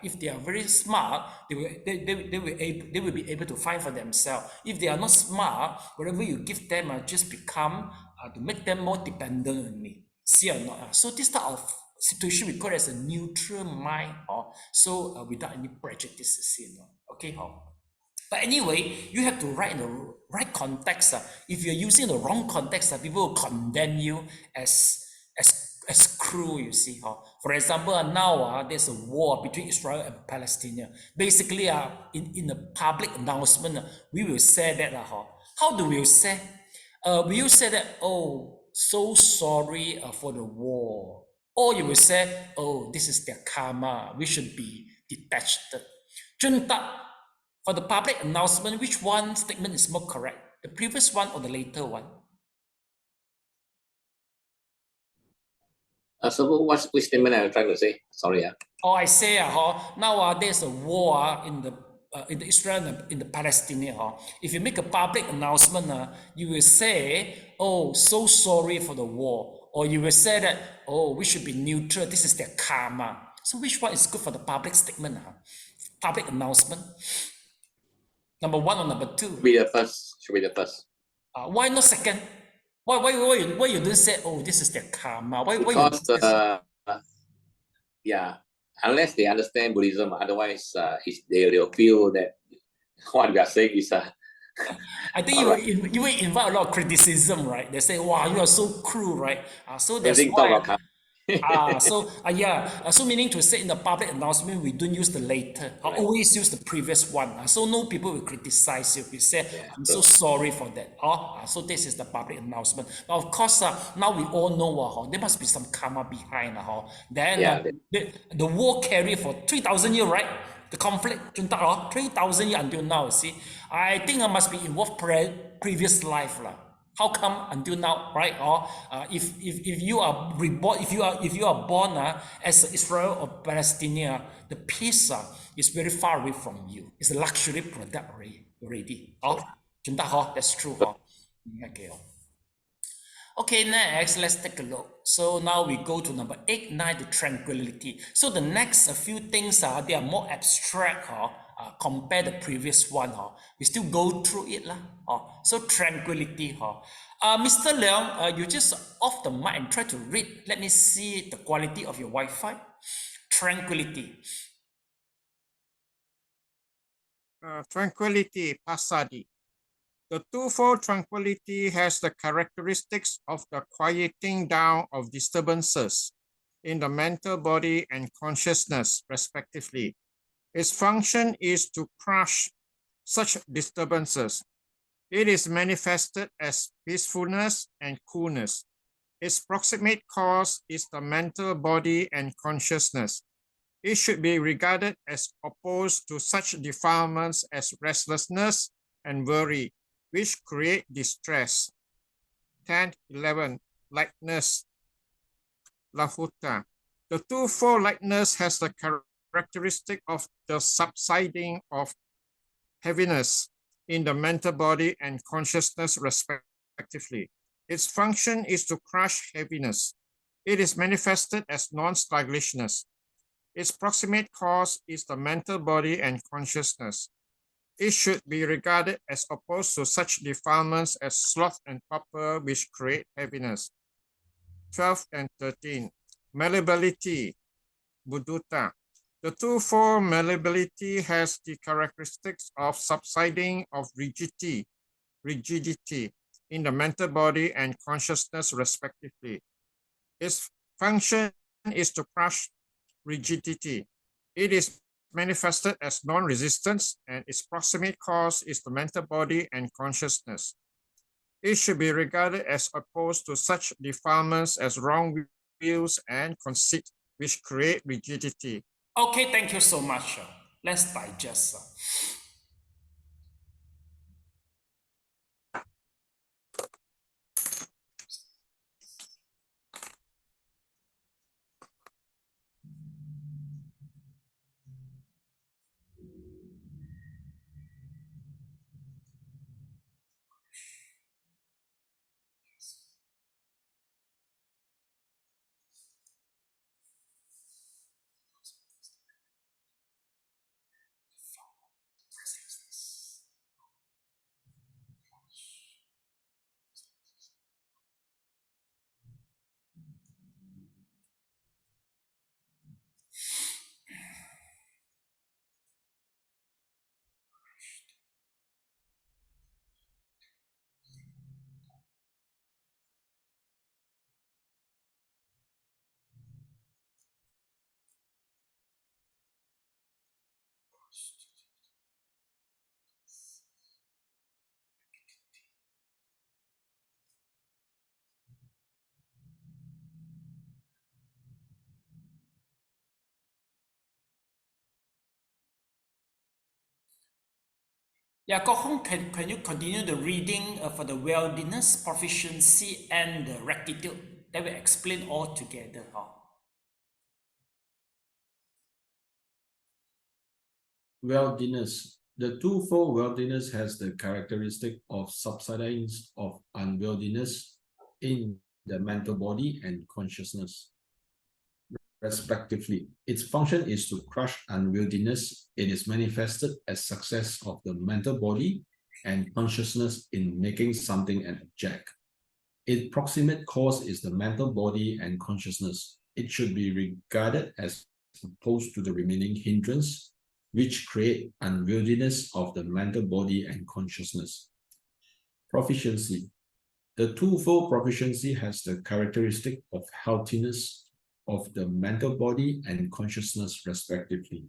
If they are very smart, they will be able to find for themselves. If they are not smart, whatever you give them just become to make them more dependent on me. See or not? So this type of situation we call it as a neutral mind, so without any prejudices, okay. But anyway, you have to write in the right context. If you're using the wrong context, people will condemn you as cruel, you see. For example, now there's a war between Israel and Palestine. Basically, in the public announcement, we will say that. How do we say? We will say that, oh, so sorry for the war. Or you will say, oh, this is their karma. We should be detached. Junta, for the public announcement, which one statement is more correct? The previous one or the later one?
So which statement are you trying to say? Sorry.
Oh, I say now there's a war in the in the Israel and in the Palestinian, if you make a public announcement, you will say, oh, so sorry for the war. Or you will say that, oh, we should be neutral. This is their karma. So which one is good for the public statement? Public announcement? Number one or number two?
Be the first. Should be the first.
Why not second? Why you don't say, oh, this is their karma?
Because yeah, unless they understand Buddhism, otherwise they'll feel that what we are saying is
I think you will invite a lot of criticism, right? They say, wow, you are so cruel, right? So that's why. So meaning to say in the public announcement, we don't use the later. I always use the previous one. So no people will criticize you. We say, I'm so sorry for that. So this is the public announcement. But of course, now we all know there must be some karma behind. Then the war carried for 3,000 years, right? The conflict, 3,000 years until now, see? I think I must be involved previous life. How come until now, right? Or if you are reborn, if you are born as Israel or Palestinian, the peace is very far away from you. It's a luxury product already. That's true. Okay, next, let's take a look. So now we go to number 8, 9, the tranquility. So the next few things they are more abstract compared to the previous one. We still go through it. So tranquility. Mr. Leong, you just off the mic and try to read. Let me see the quality of your Wi-Fi. Tranquility.
Tranquility, passaddhi. The twofold tranquility has the characteristics of the quieting down of disturbances in the mental body and consciousness, respectively. Its function is to crush such disturbances. It is manifested as peacefulness and coolness. Its proximate cause is the mental body and consciousness. It should be regarded as opposed to such defilements as restlessness and worry, which create distress. 10, 11, lightness, lahuta. The twofold lightness has the characteristic of the subsiding of heaviness in the mental body and consciousness, respectively. Its function is to crush heaviness. It is manifested as non-sluggishness. Its proximate cause is the mental body and consciousness. It should be regarded as opposed to such defilements as sloth and torpor, which create heaviness. 12 and 13. Malleability, buddhuta. The twofold malleability has the characteristics of subsiding of rigidity in the mental body and consciousness, respectively. Its function is to crush rigidity. It is manifested as non-resistance, and its proximate cause is the mental body and consciousness. It should be regarded as opposed to such defilements as wrong views and conceit, which create rigidity.
Okay, thank you so much. Let's digest. Yeah, Kok Hong, can you continue the reading for the worldliness, proficiency, and the rectitude? That will explain all together.
Worldliness, The twofold worldliness has the characteristic of subsidence of unworldliness in the mental body and consciousness, respectively. Its function is to crush unworldliness. It is manifested as success of the mental body and consciousness in making something an object. Its proximate cause is the mental body and consciousness. It should be regarded as opposed to the remaining hindrance, which create unworthiness of the mental body and consciousness. Proficiency. The twofold proficiency has the characteristic of healthiness of the mental body and consciousness, respectively.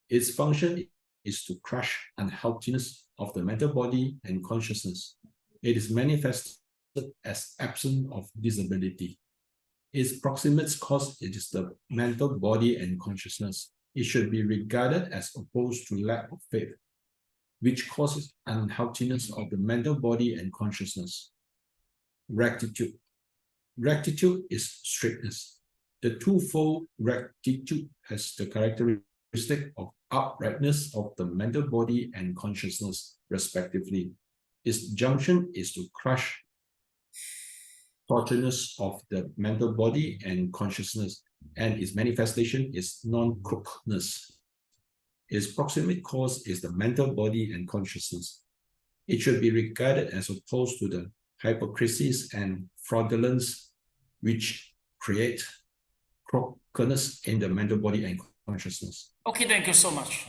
Its function is to crush unhealthiness of the mental body and consciousness. It is manifested as absence of disability. Its proximate cause is the mental body and consciousness. It should be regarded as opposed to lack of faith, which causes unhealthiness of the mental body and consciousness. Rectitude. Rectitude is straighteness. The twofold rectitude has the characteristic of uprightness of the mental body and consciousness, respectively. Its junction is to crush tortuousness of the mental body and consciousness, and its manifestation is non-crookedness. Its proximate cause is the mental body and consciousness. It should be regarded as opposed to the hypocrisies and fraudulence which create crookedness in the mental body and consciousness.
Okay, thank you so much.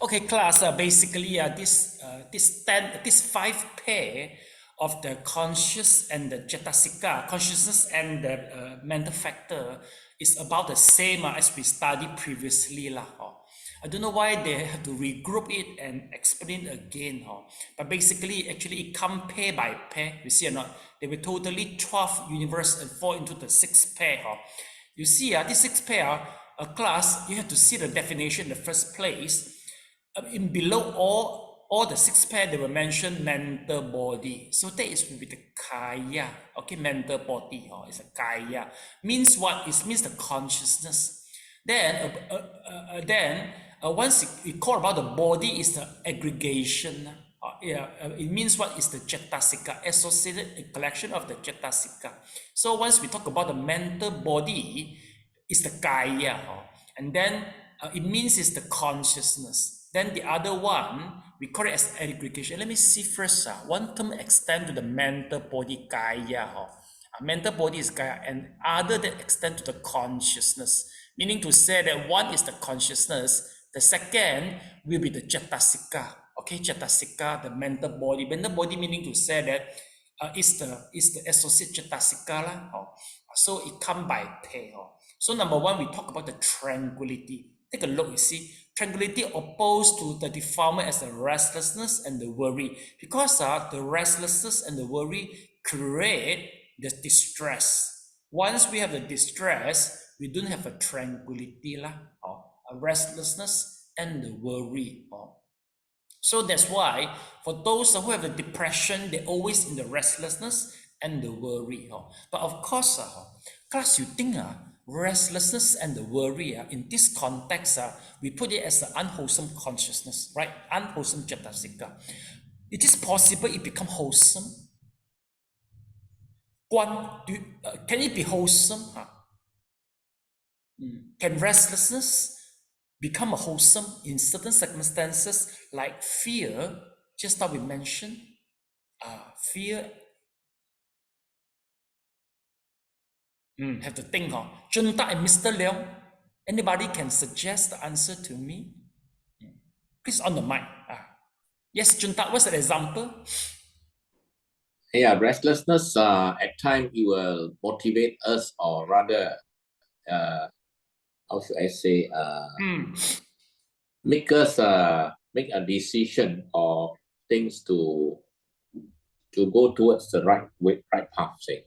Okay, class. Basically, this 5 pair of the conscious and the cetasika, consciousness and the mental factor, is about the same as we studied previously, lah. I don't know why they have to regroup it and explain it again. But basically, actually, it come pair by pair. You see or not? They were totally 12 universe and fall into the 6 pair. You see, this 6 pair class, you have to see the definition in the first place. In below all the 6 pair, they will mention mental body. So that is with the kaya. Okay, mental body. It's a kaya. Means what? It means the consciousness. Then once we call about the body is the aggregation. It means what is the cetasika, associated collection of the cetasika. So once we talk about the mental body, is the kaya, and then it means it's the consciousness. Then the other one, we call it as aggregation. Let me see first. One term extend to the mental body, kaya. Mental body is kaya, and other that extend to the consciousness. Meaning to say that one is the consciousness, the second will be the cetasika. Okay, cetasika, the mental body. Mental body meaning to say that is the associate cetasika lah. So it come by pair. So number one, we talk about the tranquility. Take a look, you see, tranquility opposed to the defilement as the restlessness and the worry. Because the restlessness and the worry create the distress. Once we have the distress, we don't have a tranquility lah, or a restlessness and the worry. So that's why for those who have the depression, they're always in the restlessness and the worry. But of course, class, you think restlessness and the worry, in this context, we put it as an unwholesome consciousness, right? Unwholesome cetasika. It is possible it become wholesome. Can it be wholesome? Can restlessness become a wholesome in certain circumstances, like fear? Just now we mentioned fear. Have to think. Junta and Mr. Leong, Anybody can suggest the answer to me? Please on the mic. Yes, Junta, what's the example?
Yeah, restlessness at times it will motivate us, or rather, how should I say, make us make a decision or things to go towards the right way, right path. Say.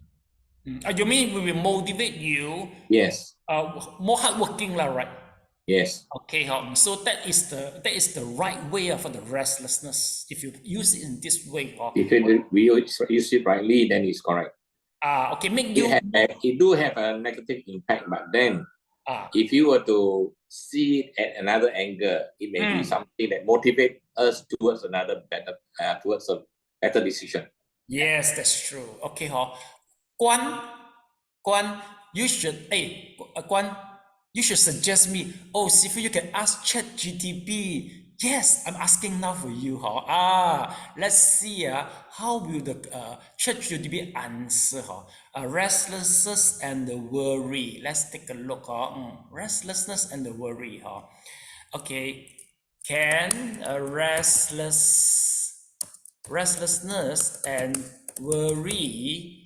You mean we will motivate you?
Yes.
More hardworking, right?
Yes.
Okay, so that is the right way for the restlessness. If you use it in this way,
if we use it rightly, then it's correct.
Okay, make you.
It do have a negative impact, but then if you were to see it at another angle, it may be something that motivates us towards towards a better decision.
Yes, that's true. Okay, Guan, you should, Guan, you should suggest me. Oh, Sifu, you can ask ChatGPT. Yes, I'm asking now for you. Let's see. How will the ChatGPT answer? Restlessness and the worry. Let's take a look. Restlessness and the worry. Okay. Can restlessness and worry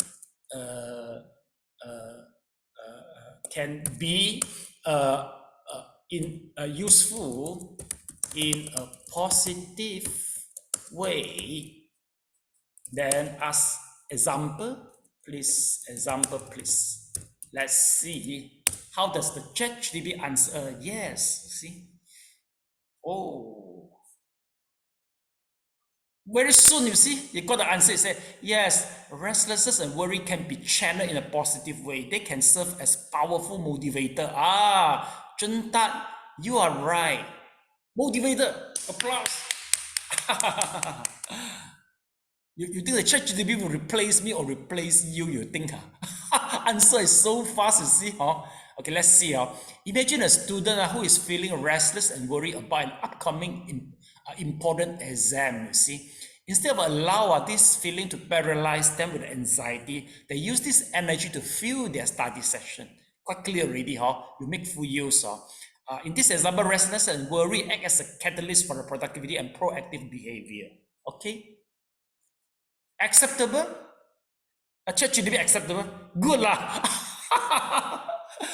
can be useful in a positive way? Then ask example, please. Let's see. How does the ChatGPT answer? Yes, see. Oh, very soon, you see, you got the answer. You say, yes, restlessness and worry can be channeled in a positive way. They can serve as powerful motivator. Juntat, you are right. Motivator, applause. You think the ChatGPT will replace me or replace you? You think? Answer is so fast, you see. Okay, let's see. Imagine a student who is feeling restless and worried about an upcoming important exam, you see. Instead of allow this feeling to paralyze them with anxiety, they use this energy to fuel their study session. Quite clear already, you make full use. In this example, restlessness and worry act as a catalyst for the productivity and proactive behavior. Okay? Acceptable? ChatGPT acceptable? Good lah.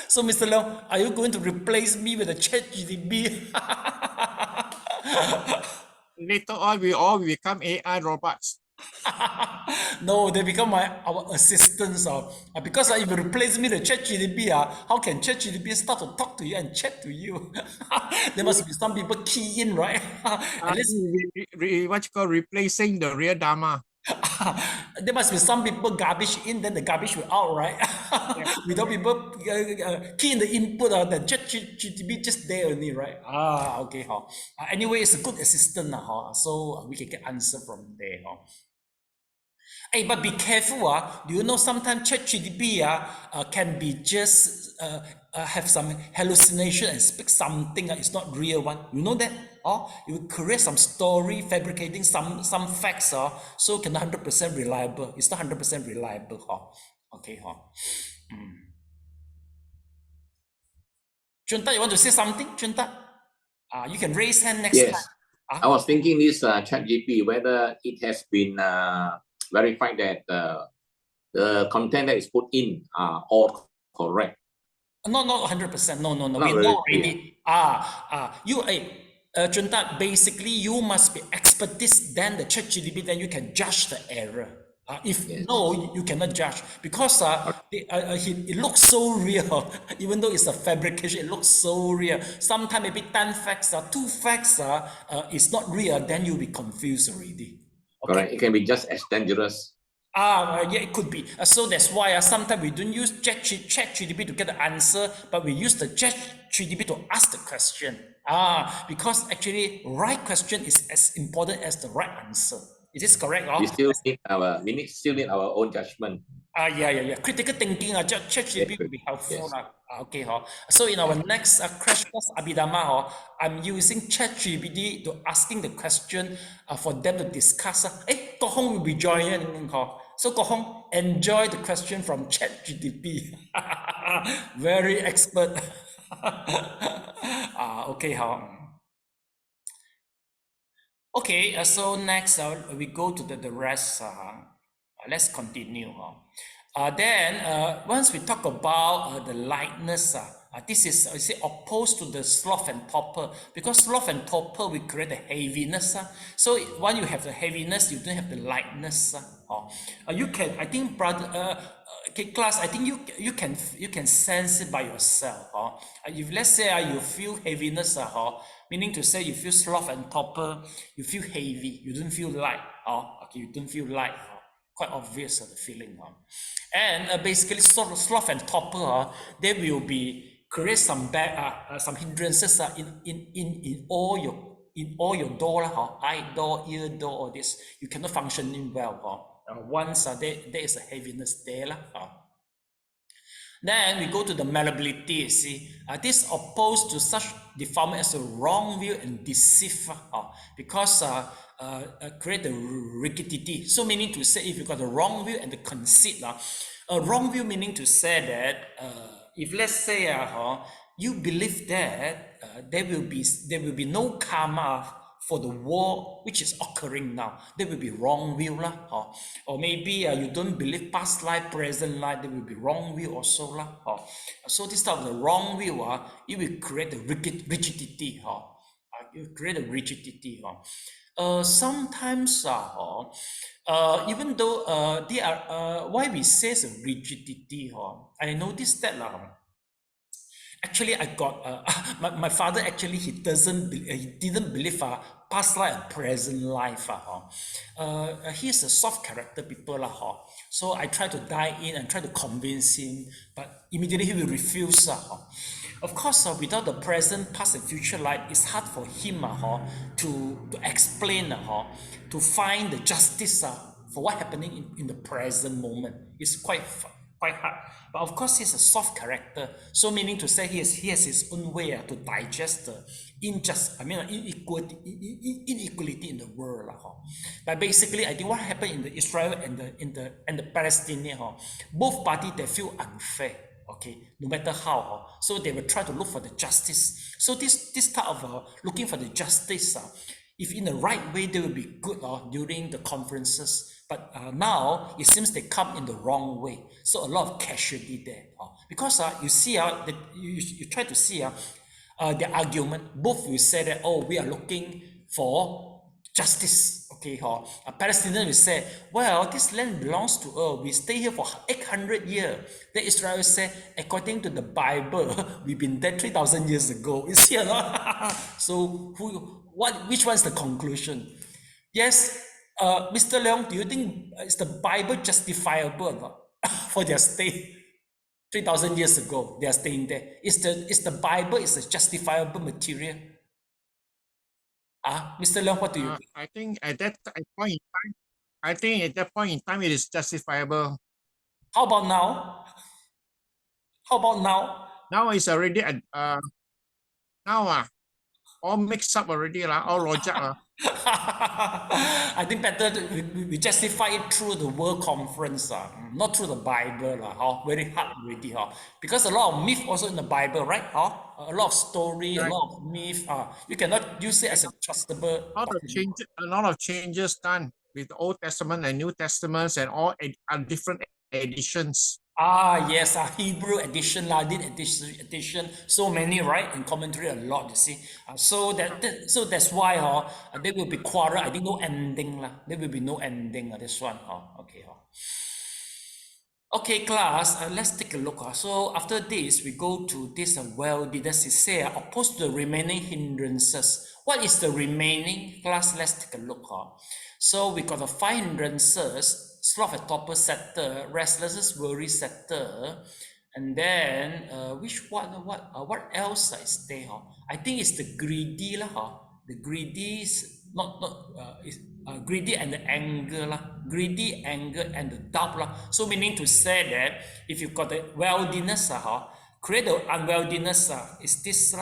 So, Mr. Leong, are you going to replace me with a ChatGPT?
Later on, we all become AI robots.
No, they become our assistants. Because if you replace me with ChatGPT, how can ChatGPT start to talk to you and chat to you? There must be some people key in, right? At least,
what you call replacing the real Dharma.
There must be some people garbage in, then the garbage will out, right? Without people key in the input, the ChatGPT just there only, right? Okay. Anyway, it's a good assistant, so we can get answer from there. Hey, but be careful. Do you know sometimes ChatGPT can be just have some hallucination and speak something it's not real one. You know that? You will create some story, fabricating some facts. So can 100% reliable. It's not 100% reliable. Okay. Junta, you want to say something? Junta? You can raise hand next time.
I was thinking this ChatGPT, whether it has been verified that the content that is put in are all correct.
No, not 100%. No.
Not
We
really,
know already. Junta, basically you must be expertise than the ChatGPT, then you can judge the error. No, you cannot judge because it looks so real. Even though it's a fabrication, it looks so real. Sometimes maybe 10 facts, 2 facts is not real, then you'll be confused already. Okay?
Correct. It can be just as dangerous.
Yeah, it could be. So that's why sometimes we don't use ChatGPT to get the answer, but we use the ChatGPT to ask the question. Because actually, right question is as important as the right answer. Is this correct?
We still need our own judgment.
Yeah. Critical thinking, ChatGPT will be helpful.
Yes.
Okay. So in our next crash course Abhidhamma, I'm using ChatGPT to asking the question for them to discuss. Kok Hong will be joining. So Kok Hong, enjoy the question from ChatGPT. Very expert. Okay, okay, so next we go to the rest. Let's continue. Then once we talk about the lightness, this is opposed to the sloth and torpor, because sloth and torpor will create a heaviness. So when you have the heaviness, you don't have the lightness. You can, I think, brother, okay, class, I think you can sense it by yourself. If let's say you feel heaviness, meaning to say you feel sloth and torpor, you feel heavy, you don't feel light. Okay, you don't feel light. Quite obvious the feeling. And basically sloth and torpor, they will be create some some hindrances in all your door, eye door, ear door, all this. You cannot functioning well. Once there is a heaviness there. Then we go to the malleability. See, this opposed to such defilement as a wrong view and deceit, because create the rigidity. So meaning to say, if you got the wrong view and the conceit, a wrong view meaning to say that if let's say you believe that there will be no karma for the war which is occurring now, there will be wrong view lah, or maybe you don't believe past life, present life, there will be wrong view also lah. So this type of the wrong view, it will create the rigidity. It will create a rigidity. Sometimes even though they are why we say it's a rigidity, I noticed that actually I got my father, actually he didn't believe past life and present life. He's a soft character people so I try to dive in and try to convince him, but immediately he will refuse. Of course, without the present, past and future life, it's hard for him to explain, to find the justice for what happening in the present moment. It's quite hard. But of course, he's a soft character. So meaning to say he has his own way to digest the inequality in the world. But basically, I think what happened in the Israel and the Palestinian, both parties, they feel unfair. Okay, no matter how, so they will try to look for the justice. So this type of looking for the justice, if in the right way, they will be good during the conferences. But now it seems they come in the wrong way. So a lot of casualty there, because you see that you try to see the argument. Both will say that, oh, we are looking for justice. Okay, a Palestinian will say, well, this land belongs to us. We stay here for 800 years. The Israel say, according to the Bible, we've been dead 3,000 years ago. You see or not? So which one's the conclusion? Yes, Mr. Leong, do you think is the Bible justifiable or not for their stay 3,000 years ago? They are staying there. Is the Bible is a justifiable material? Mr. Leong, what do you think?
I think at that point in time, it is justifiable.
How about now? How about now?
Now it's already all mixed up already all logic.
I think better we justify it through the World Conference, not through the Bible. Very hard already. Because a lot of myth also in the Bible, right? A lot of story, right. A lot of myth. You cannot use it as a trustable.
A lot of changes done with the Old Testament and New Testaments and all different editions.
Yes, Hebrew edition, Latin edition, so many, right? And commentary a lot, you see. So that's why there will be quarrel. I think no ending There will be no ending. This one. Okay. Okay, class. Let's take a look. So after this, we go to this well-didn't say opposed to the remaining hindrances. What is the remaining? Class, let's take a look. So we got the 5 hindrances. Sloth and torpor sector, restlessness, worry sector, and then what else is there? I think it's the greedy The greedy is not greedy and the anger greedy, anger, and the doubt So meaning to say that if you've got the worldliness create the unworldliness is this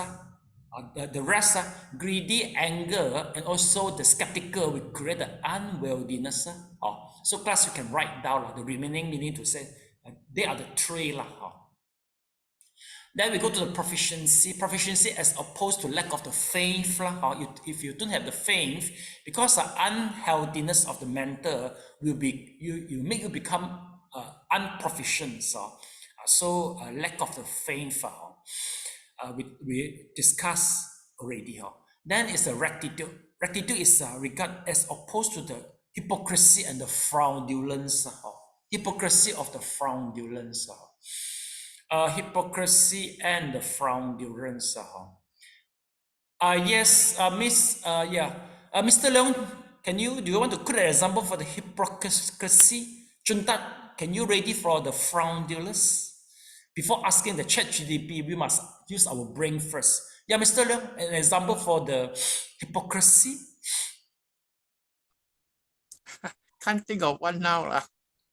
the rest greedy, anger, and also the skeptical will create the unworldliness. So class, you can write down the remaining meaning to say they are the 3 Then we go to the proficiency. Proficiency as opposed to lack of the faith. If you don't have the faith, because the unhealthiness of the mental will be make you become unproficient. So lack of the faith. We discussed already. Then is the rectitude. Rectitude is regard as opposed to the hypocrisy and the fraudulence. Hypocrisy of the fraudulence. Hypocrisy and the fraudulence. Yes, Mr. Leong, do you want to create an example for the hypocrisy? Juntat, can you ready for the fraudulence? Before asking the ChatGPT, we must use our brain first. Yeah, Mr. Leong, an example for the hypocrisy?
Can't think of one now.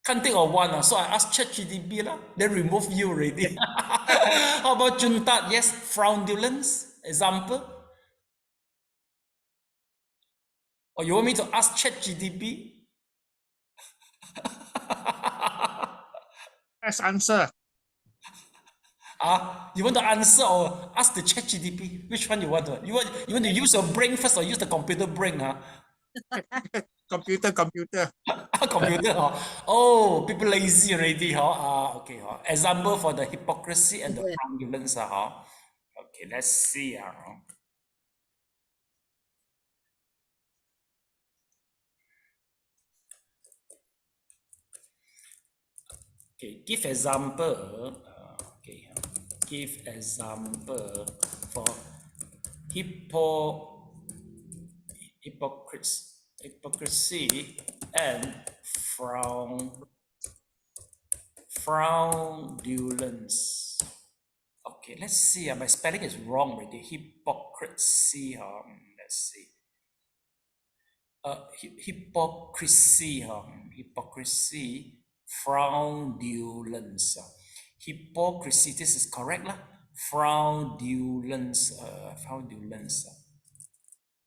Can't think of one, so I asked ChatGPT, then remove you already. How about Juntat? Yes, fraudulence, example. Or you want me to ask ChatGPT?
Let's answer.
You want to answer or ask the ChatGPT? Which one you want to? You want to use your brain first or use the computer brain?
Computer.
Computer. Oh, people lazy already. Okay. Example for the hypocrisy and the fraudulence. Okay, let's see. Okay, give example. Give example for hypocrisy and fraudulence. Okay, let's see. My spelling is wrong already. Hypocrisy. Let's see. Hypocrisy, fraudulence. Hypocrisy, this is correct lah. Fraudulence, fraudulence.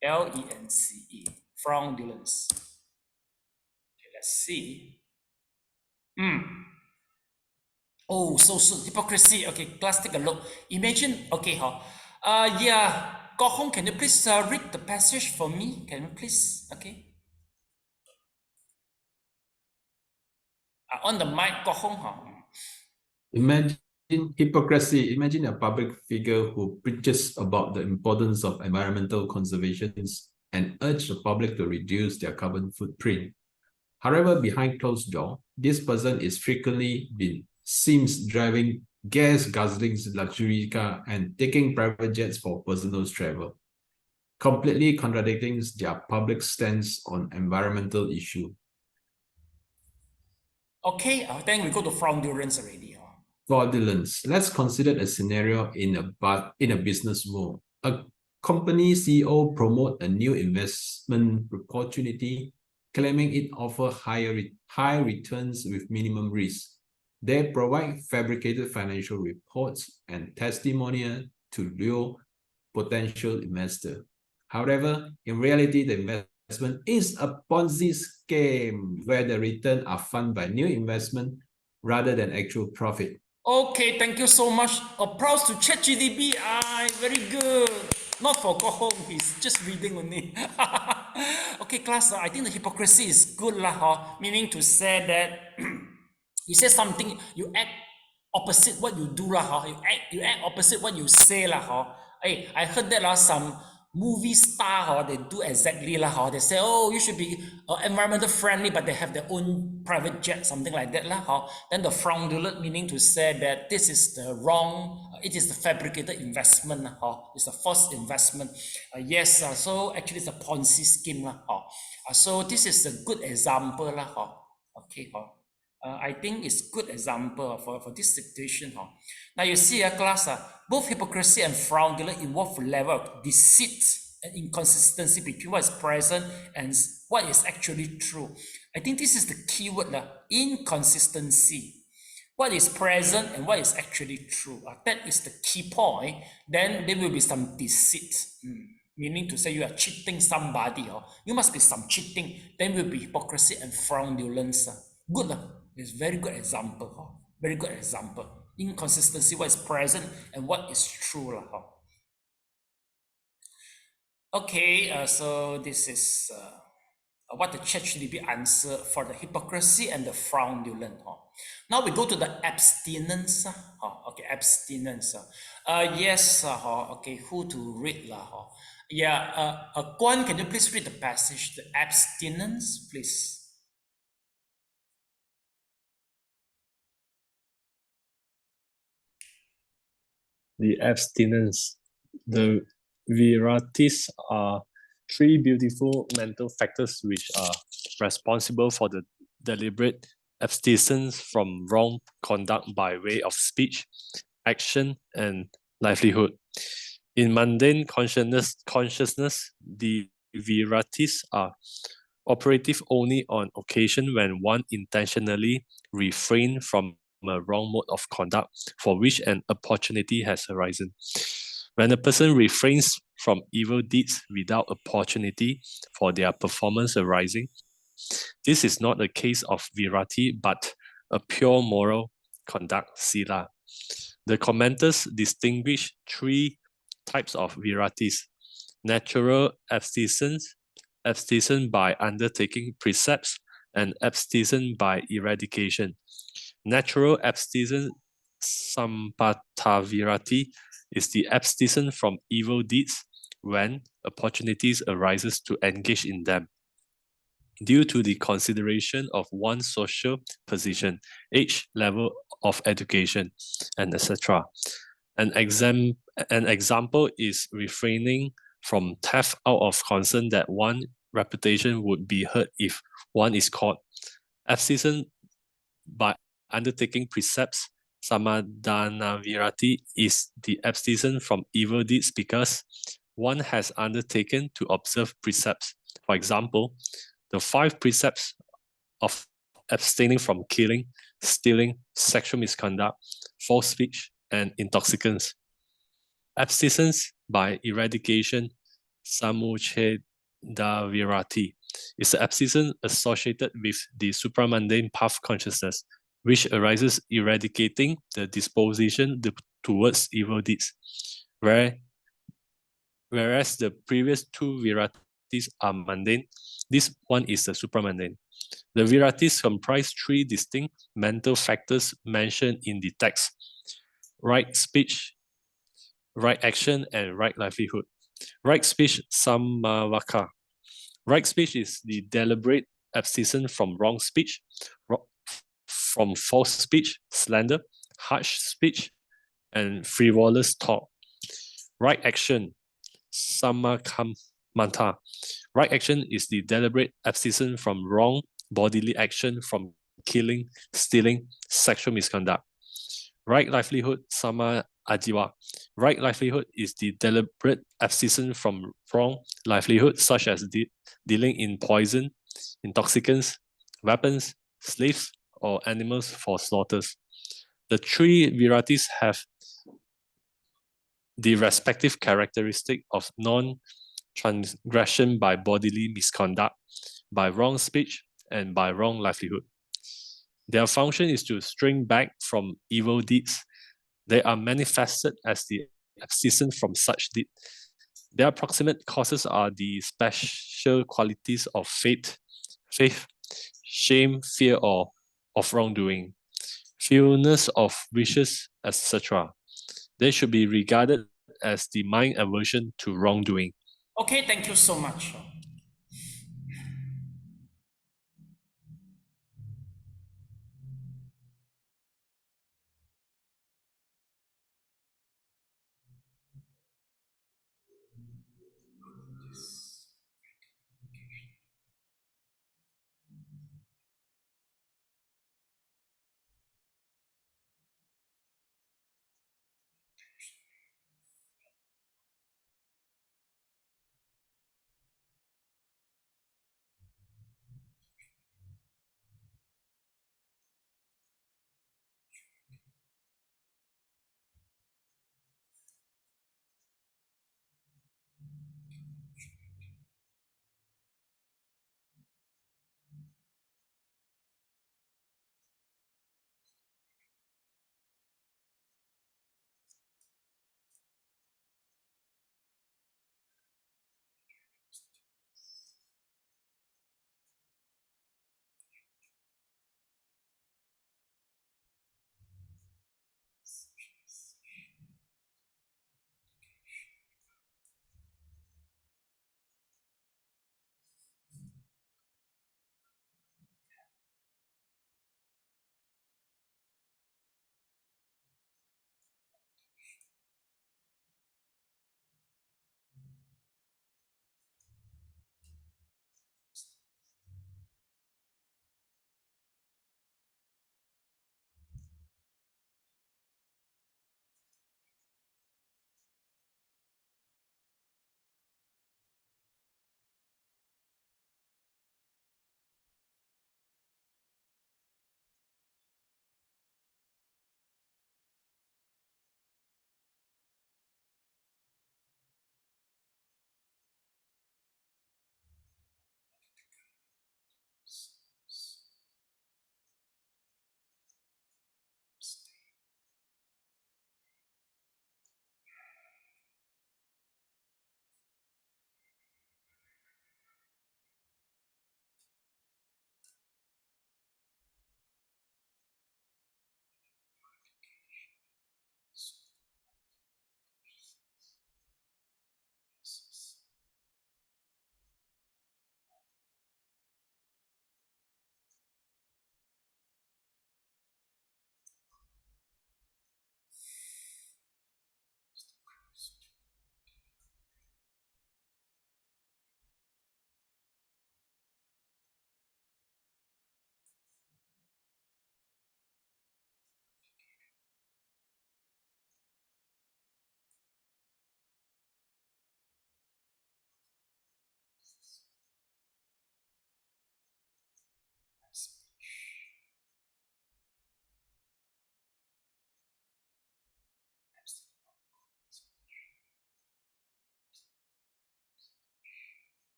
L-E-N-C-E, fraudulence. Okay, let's see. Oh, so hypocrisy. Okay, class, take a look. Imagine, okay, yeah. Go Hong, can you please read the passage for me? Can you please? Okay. On the mic, Go Hong.
Imagine hypocrisy. Imagine a public figure who preaches about the importance of environmental conservation and urge the public to reduce their carbon footprint. However, behind closed door, this person is frequently seen driving gas-guzzling luxury car and taking private jets for personal travel, completely contradicting their public stance on environmental issue.
Okay, then we go to fraudulence already.
Fraudulence. Let's consider a scenario in a business world. A company CEO promote a new investment opportunity, claiming it offers high returns with minimum risk. They provide fabricated financial reports and testimonial to lure potential investor. However, in reality, the investment is a Ponzi scheme where the returns are funded by new investment rather than actual profit.
Okay, thank you so much. Applause to ChatGPT. Very good. Not for Go Home, he's just reading only. Okay, class, I think the hypocrisy is good lah, meaning to say that you say something, you act opposite what you do lah, you act opposite what you say lah. Hey, I heard that some movie star they do exactly lah. They say, oh, you should be environmental friendly, but they have their own private jet, something like that lah. Then the fraudulent, meaning to say that this is the wrong, it is the fabricated investment lah. It's a false investment. Yes, so actually it's a Ponzi scheme lah. So this is a good example lah. Okay. I think it's good example for this situation. Now you see, class, both hypocrisy and fraudulence involve a level of deceit and inconsistency between what is present and what is actually true. I think this is the key word, inconsistency. What is present and what is actually true. That is the key point. Then there will be some deceit. Meaning to say you are cheating somebody. You must be some cheating. Then will be hypocrisy and fraudulence. Good. It's very good example. Very good example. inconsistency, what is present and what is true. Okay, so this is what the church should be answer for the hypocrisy and the fraudulent. Now we go to the abstinence. Okay, abstinence. Yes, okay, who to read? Yeah, Guan, can you please read the passage, the abstinence, please?
The abstinence. The viratis are three beautiful mental factors which are responsible for the deliberate abstinence from wrong conduct by way of speech, action, and livelihood. In mundane consciousness, the viratis are operative only on occasion when one intentionally refrains from a wrong mode of conduct for which an opportunity has arisen. When a person refrains from evil deeds without opportunity for their performance arising, this is not a case of virati but a pure moral conduct, sila. The commenters distinguish three types of viratis: natural abstinence, abstinence by undertaking precepts, and abstinence by eradication. Natural abstinence, sampatavirati, is the abstinence from evil deeds when opportunities arises to engage in them. Due to the consideration of one's social position, age, level of education, and etc. An example is refraining from theft out of concern that one's reputation would be hurt if one is caught. Abstinence by undertaking precepts, samadhanavirati, is the abstinence from evil deeds because one has undertaken to observe precepts. For example, the 5 precepts of abstaining from killing, stealing, sexual misconduct, false speech, and intoxicants. Abstinence by eradication, samuchedavirati, is the abstinence associated with the supramundane path consciousness, which arises eradicating the disposition towards evil deeds. Whereas the previous 2 viratis are mundane, this one is the supramundane. The viratis comprise 3 distinct mental factors mentioned in the text: right speech, right action, and right livelihood. Right speech, sammavaka. Right speech is the deliberate abstinence from wrong speech, from false speech, slander, harsh speech, and frivolous talk. Right action, sammakamanta. Right action is the deliberate abstinence from wrong bodily action, from killing, stealing, sexual misconduct. Right livelihood, sama ajiwa. Right livelihood is the deliberate abstinence from wrong livelihood, such as dealing in poison, intoxicants, weapons, slaves, or animals for slaughters. The 3 viratis have the respective characteristic of non-transgression by bodily misconduct, by wrong speech, and by wrong livelihood. Their function is to string back from evil deeds. They are manifested as the abstinence from such deed. Their proximate causes are the special qualities of faith, shame, fear, or of wrongdoing, fewness of wishes, etc. They should be regarded as the mind aversion to wrongdoing.
Okay, thank you so much.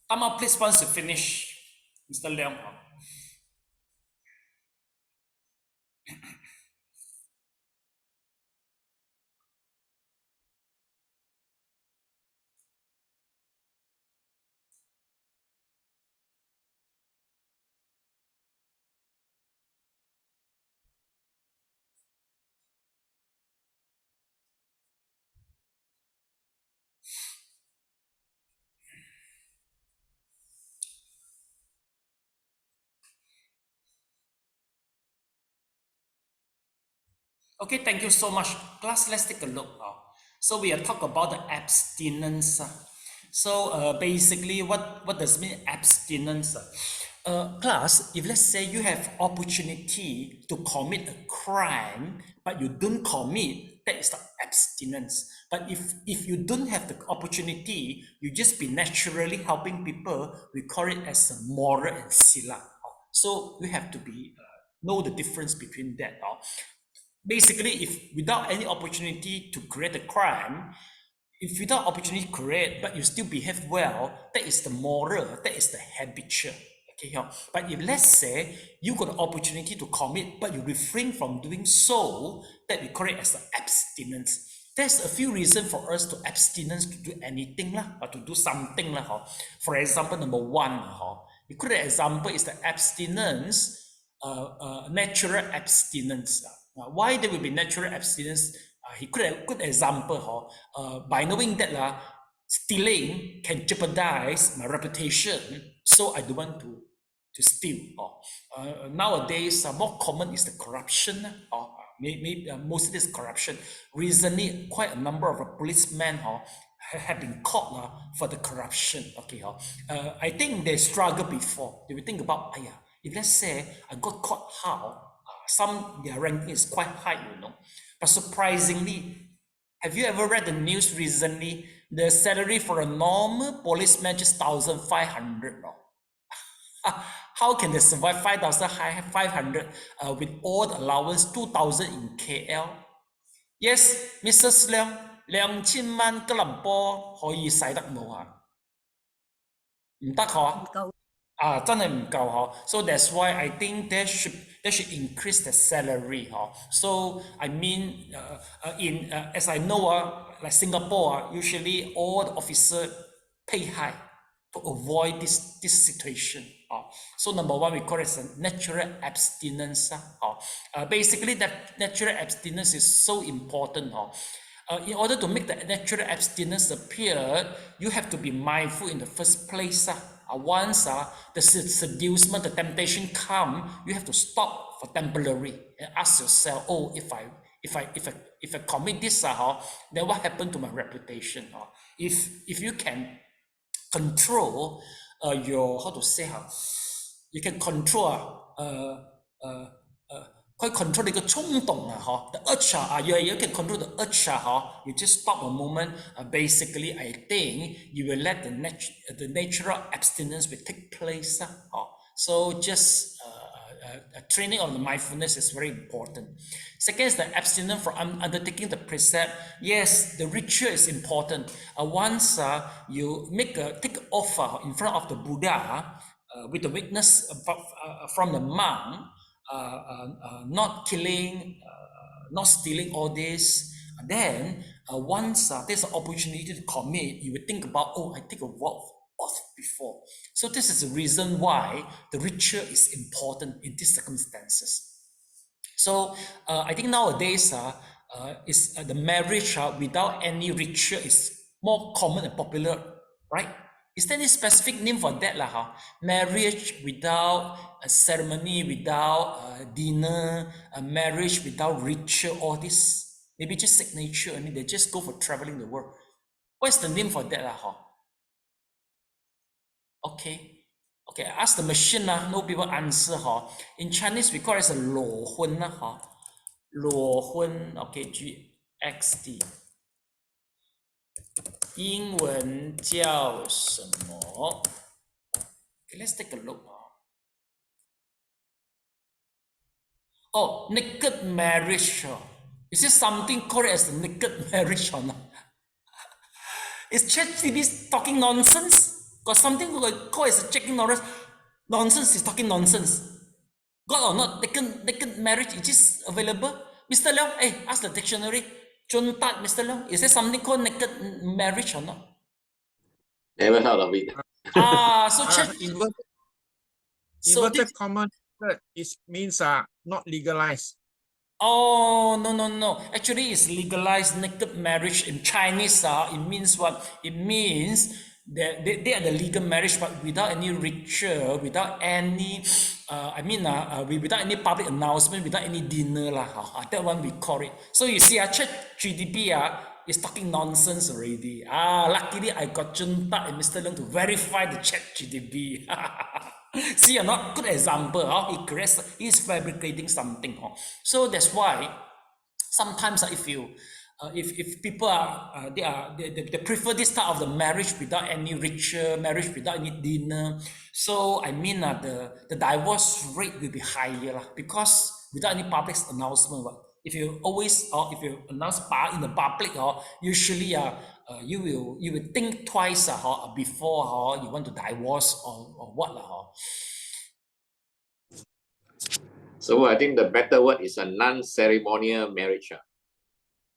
Come up, please, once you finish, Mr. Leong. Okay, thank you so much. Class, let's take a look. So we are talking about the abstinence. So basically, what does mean abstinence? Class, if let's say you have opportunity to commit a crime, but you don't commit, that is the abstinence. But if you don't have the opportunity, you just be naturally helping people, we call it as a moral and sila. So we have to be know the difference between that. Basically, if without any opportunity to create a crime, if without opportunity to create, but you still behave well, that is the moral, that is the habitual. Okay, but if let's say you got an opportunity to commit, but you refrain from doing so, that we call it as the abstinence. There's a few reasons for us to abstinence to do anything or to do something. For example, number one, the good example is the abstinence, natural abstinence. Why there will be natural abstinence? He could have a good example by knowing that stealing can jeopardize my reputation, so I don't want to steal. Nowadays, more common is the corruption. Maybe mostly is corruption. Recently, quite a number of policemen have been caught for the corruption. Okay, I think they struggled before. They will think about, if let's say I got caught, how? Some their ranking is quite high, But surprisingly, have you ever read the news recently? The salary for a normal policeman just 1,500. How can they survive 5,500 with all the allowance 2,000 in KL? Yes, Mrs. Leong, 2,000萬吉隆坡可以使得冇啊？唔得嗬？真係唔夠嗬。So that's why I think they should increase the salary. So I mean, as I know, like Singapore, usually all the officers pay high to avoid this situation. So number one, we call it a natural abstinence. Basically, that natural abstinence is so important. In order to make the natural abstinence appear, you have to be mindful in the first place. Once the seducement, the temptation come, you have to stop for temporary and ask yourself, oh, if I commit this, then what happened to my reputation? If you can control your, how to say, you can control可以 control 你個衝動the urge you can control the urge you just stop a moment. Basically, I think you will let the natural abstinence will take place. So just training on the mindfulness is very important. Second is the abstinence from undertaking the precept. Yes, the ritual is important. Once you take off in front of the Buddha with the witness from the monk, not killing, not stealing, all this. Then once there's an opportunity to commit, you will think about, oh, I take a vow before. So this is the reason why the ritual is important in these circumstances. So I think nowadays is the marriage without any ritual is more common and popular, right? Is there any specific name for that? Marriage without a ceremony, without dinner, a marriage without ritual, all this. Maybe just signature, I mean, they just go for traveling the world. What's the name for that? Okay, I ask the machine, no people answer. In Chinese, we call it as a 裸婚. 裸婚, okay, GXD. 英文叫什么 Okay, let's take a look. Oh, naked marriage. Is this something called as naked marriage or not? Is ChatGPT talking nonsense? Got something called as checking nonsense is talking nonsense. God or not, naked marriage is just available. Mr. Leong, hey, ask the dictionary. Chun Tat, Mr. Leong, is there something called naked marriage or not?
Never heard of it.
So check.
Inverted common means not legalized.
Oh, no. Actually, it's legalized naked marriage in Chinese. It means what? It means that they are the legal marriage, but without any ritual, without any, without any public announcement, without any dinner. That one we call it. So you see, Chat GDP is talking nonsense already. Luckily, I got Chun Tat and Mr. Leong to verify the Chat GDP. See, a not good example. He is fabricating something. So that's why sometimes if people they prefer this type of the marriage without any ritual, marriage without any dinner. So the divorce rate will be higher because without any public announcement. If you if you announce in the public, usually you will think twice before you want to divorce or what.
So I think the better word is a non-ceremonial marriage.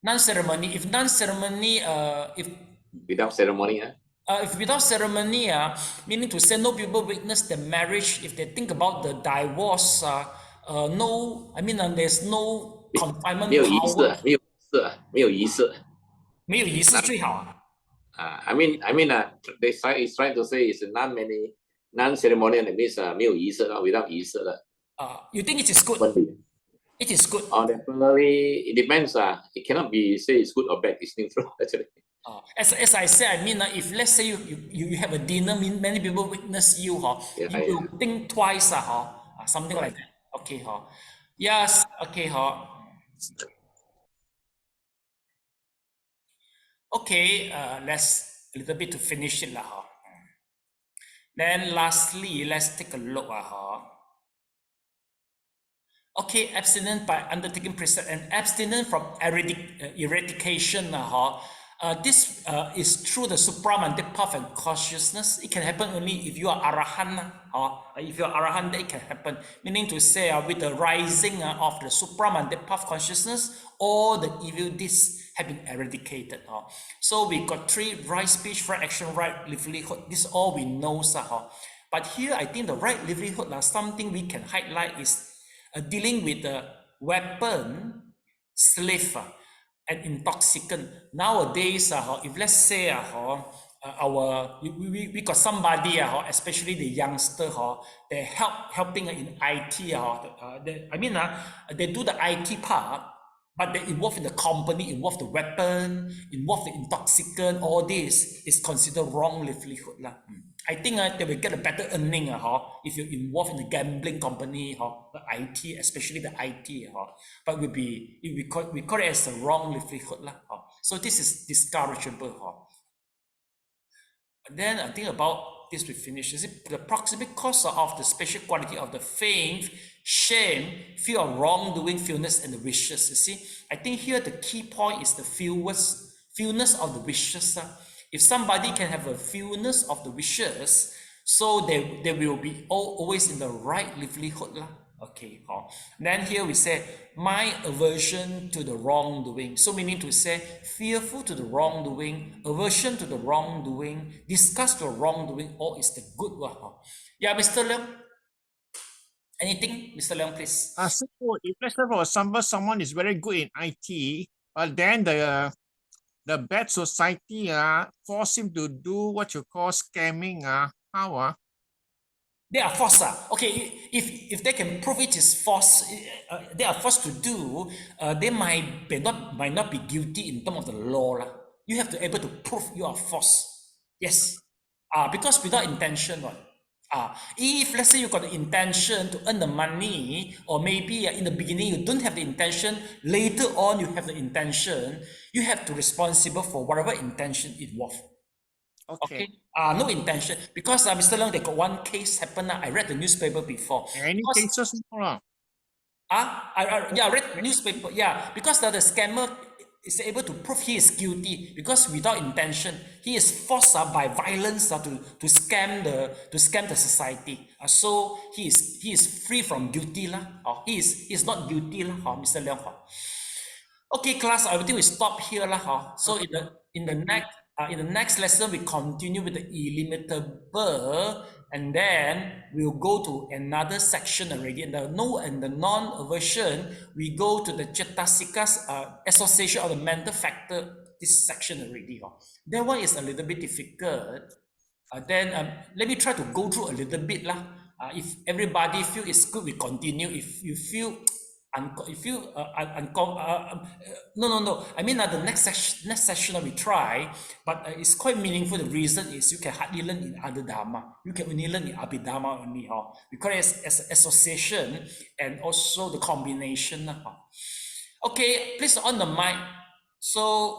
Non-ceremony. If non-ceremony, if
without ceremony,
if without ceremony, meaning to say no people witness the marriage. If they think about the divorce, no, there's no confinement
没有仪式
power.
没有仪式，
没有仪式最好啊。
I mean, they trying to say is non-ceremonial. That means 没有仪式了 without 仪式了。
You think it is good? It is good.
Definitely, it depends. It cannot be say it's good or bad. It's neutral actually.
As I said, if let's say you have a dinner, many people witness you, you will think twice, something like that. Okay, yes, okay, okay. Let's a little bit to finish it, Then lastly, let's take a look, Okay, abstinence by undertaking precept and abstinence from eradication. This is through the supramantic path and consciousness. It can happen only if you are arahant. If you are arahant, it can happen. Meaning to say, with the rising of the supramantic path consciousness, all the evil deeds have been eradicated. So we got 3: right speech, right action, right livelihood. This all we know. But here, I think the right livelihood, something we can highlight is dealing with the weapon, slave, and intoxicant. Nowadays, if let's say we got somebody, especially the youngster, they helping in IT. They do the IT part, but they involve in the company, involve the weapon, involve the intoxicant. All this is considered wrong livelihood. I think they will get a better earning if you're involved in the gambling company, the IT, especially the IT. But we call it as a wrong livelihood. So this is discourageable. Then I think about this we finish. Is it the proximate cause of the special quality of the faith, shame, fear of wrongdoing, fewness, and the wishes? You see, I think here the key point is the fewness of the wishes. If somebody can have a fewness of the wishes, so they will be always in the right livelihood. Okay. Then here we say, my aversion to the wrongdoing. So meaning to say, fearful to the wrongdoing, aversion to the wrongdoing, disgust to the wrongdoing, all is the good one. Yeah, Mr. Leong. Anything, Mr. Leong, please?
So if let's say for example, someone is very good in IT, but then the bad society force him to do what you call scamming. How?
They are forced. Okay, if they can prove it is false, they are forced to do. They might not be guilty in terms of the law. You have to be able to prove you are false. Yes. Because without intention, if let's say you got the intention to earn the money, or maybe in the beginning you don't have the intention, later on you have the intention, you have to be responsible for whatever intention involved. Okay. No intention. Because Mr. Leong, they got one case happen. I read the newspaper before.
Any cases?
I read the newspaper. Yeah, because the scammer is able to prove he is guilty because without intention he is forced by violence to scam the society. So he is free from guilty lah. He is not guilty lah. Mr. Leong. Okay, class, I think we stop here lah. So in the next lesson we continue with the illimitable, and then we'll go to another section already. In the non-aversion, we go to the Cetasika's association of the mental factor, this section already. That one is a little bit difficult. Then let me try to go through a little bit lah. If everybody feel it's good, we continue. If you feel no. I mean, the next session we try, but it's quite meaningful. The reason is you can hardly learn in other dharma. You can only learn in abhidhamma only, because it's association and also the combination. Okay, please on the mic. So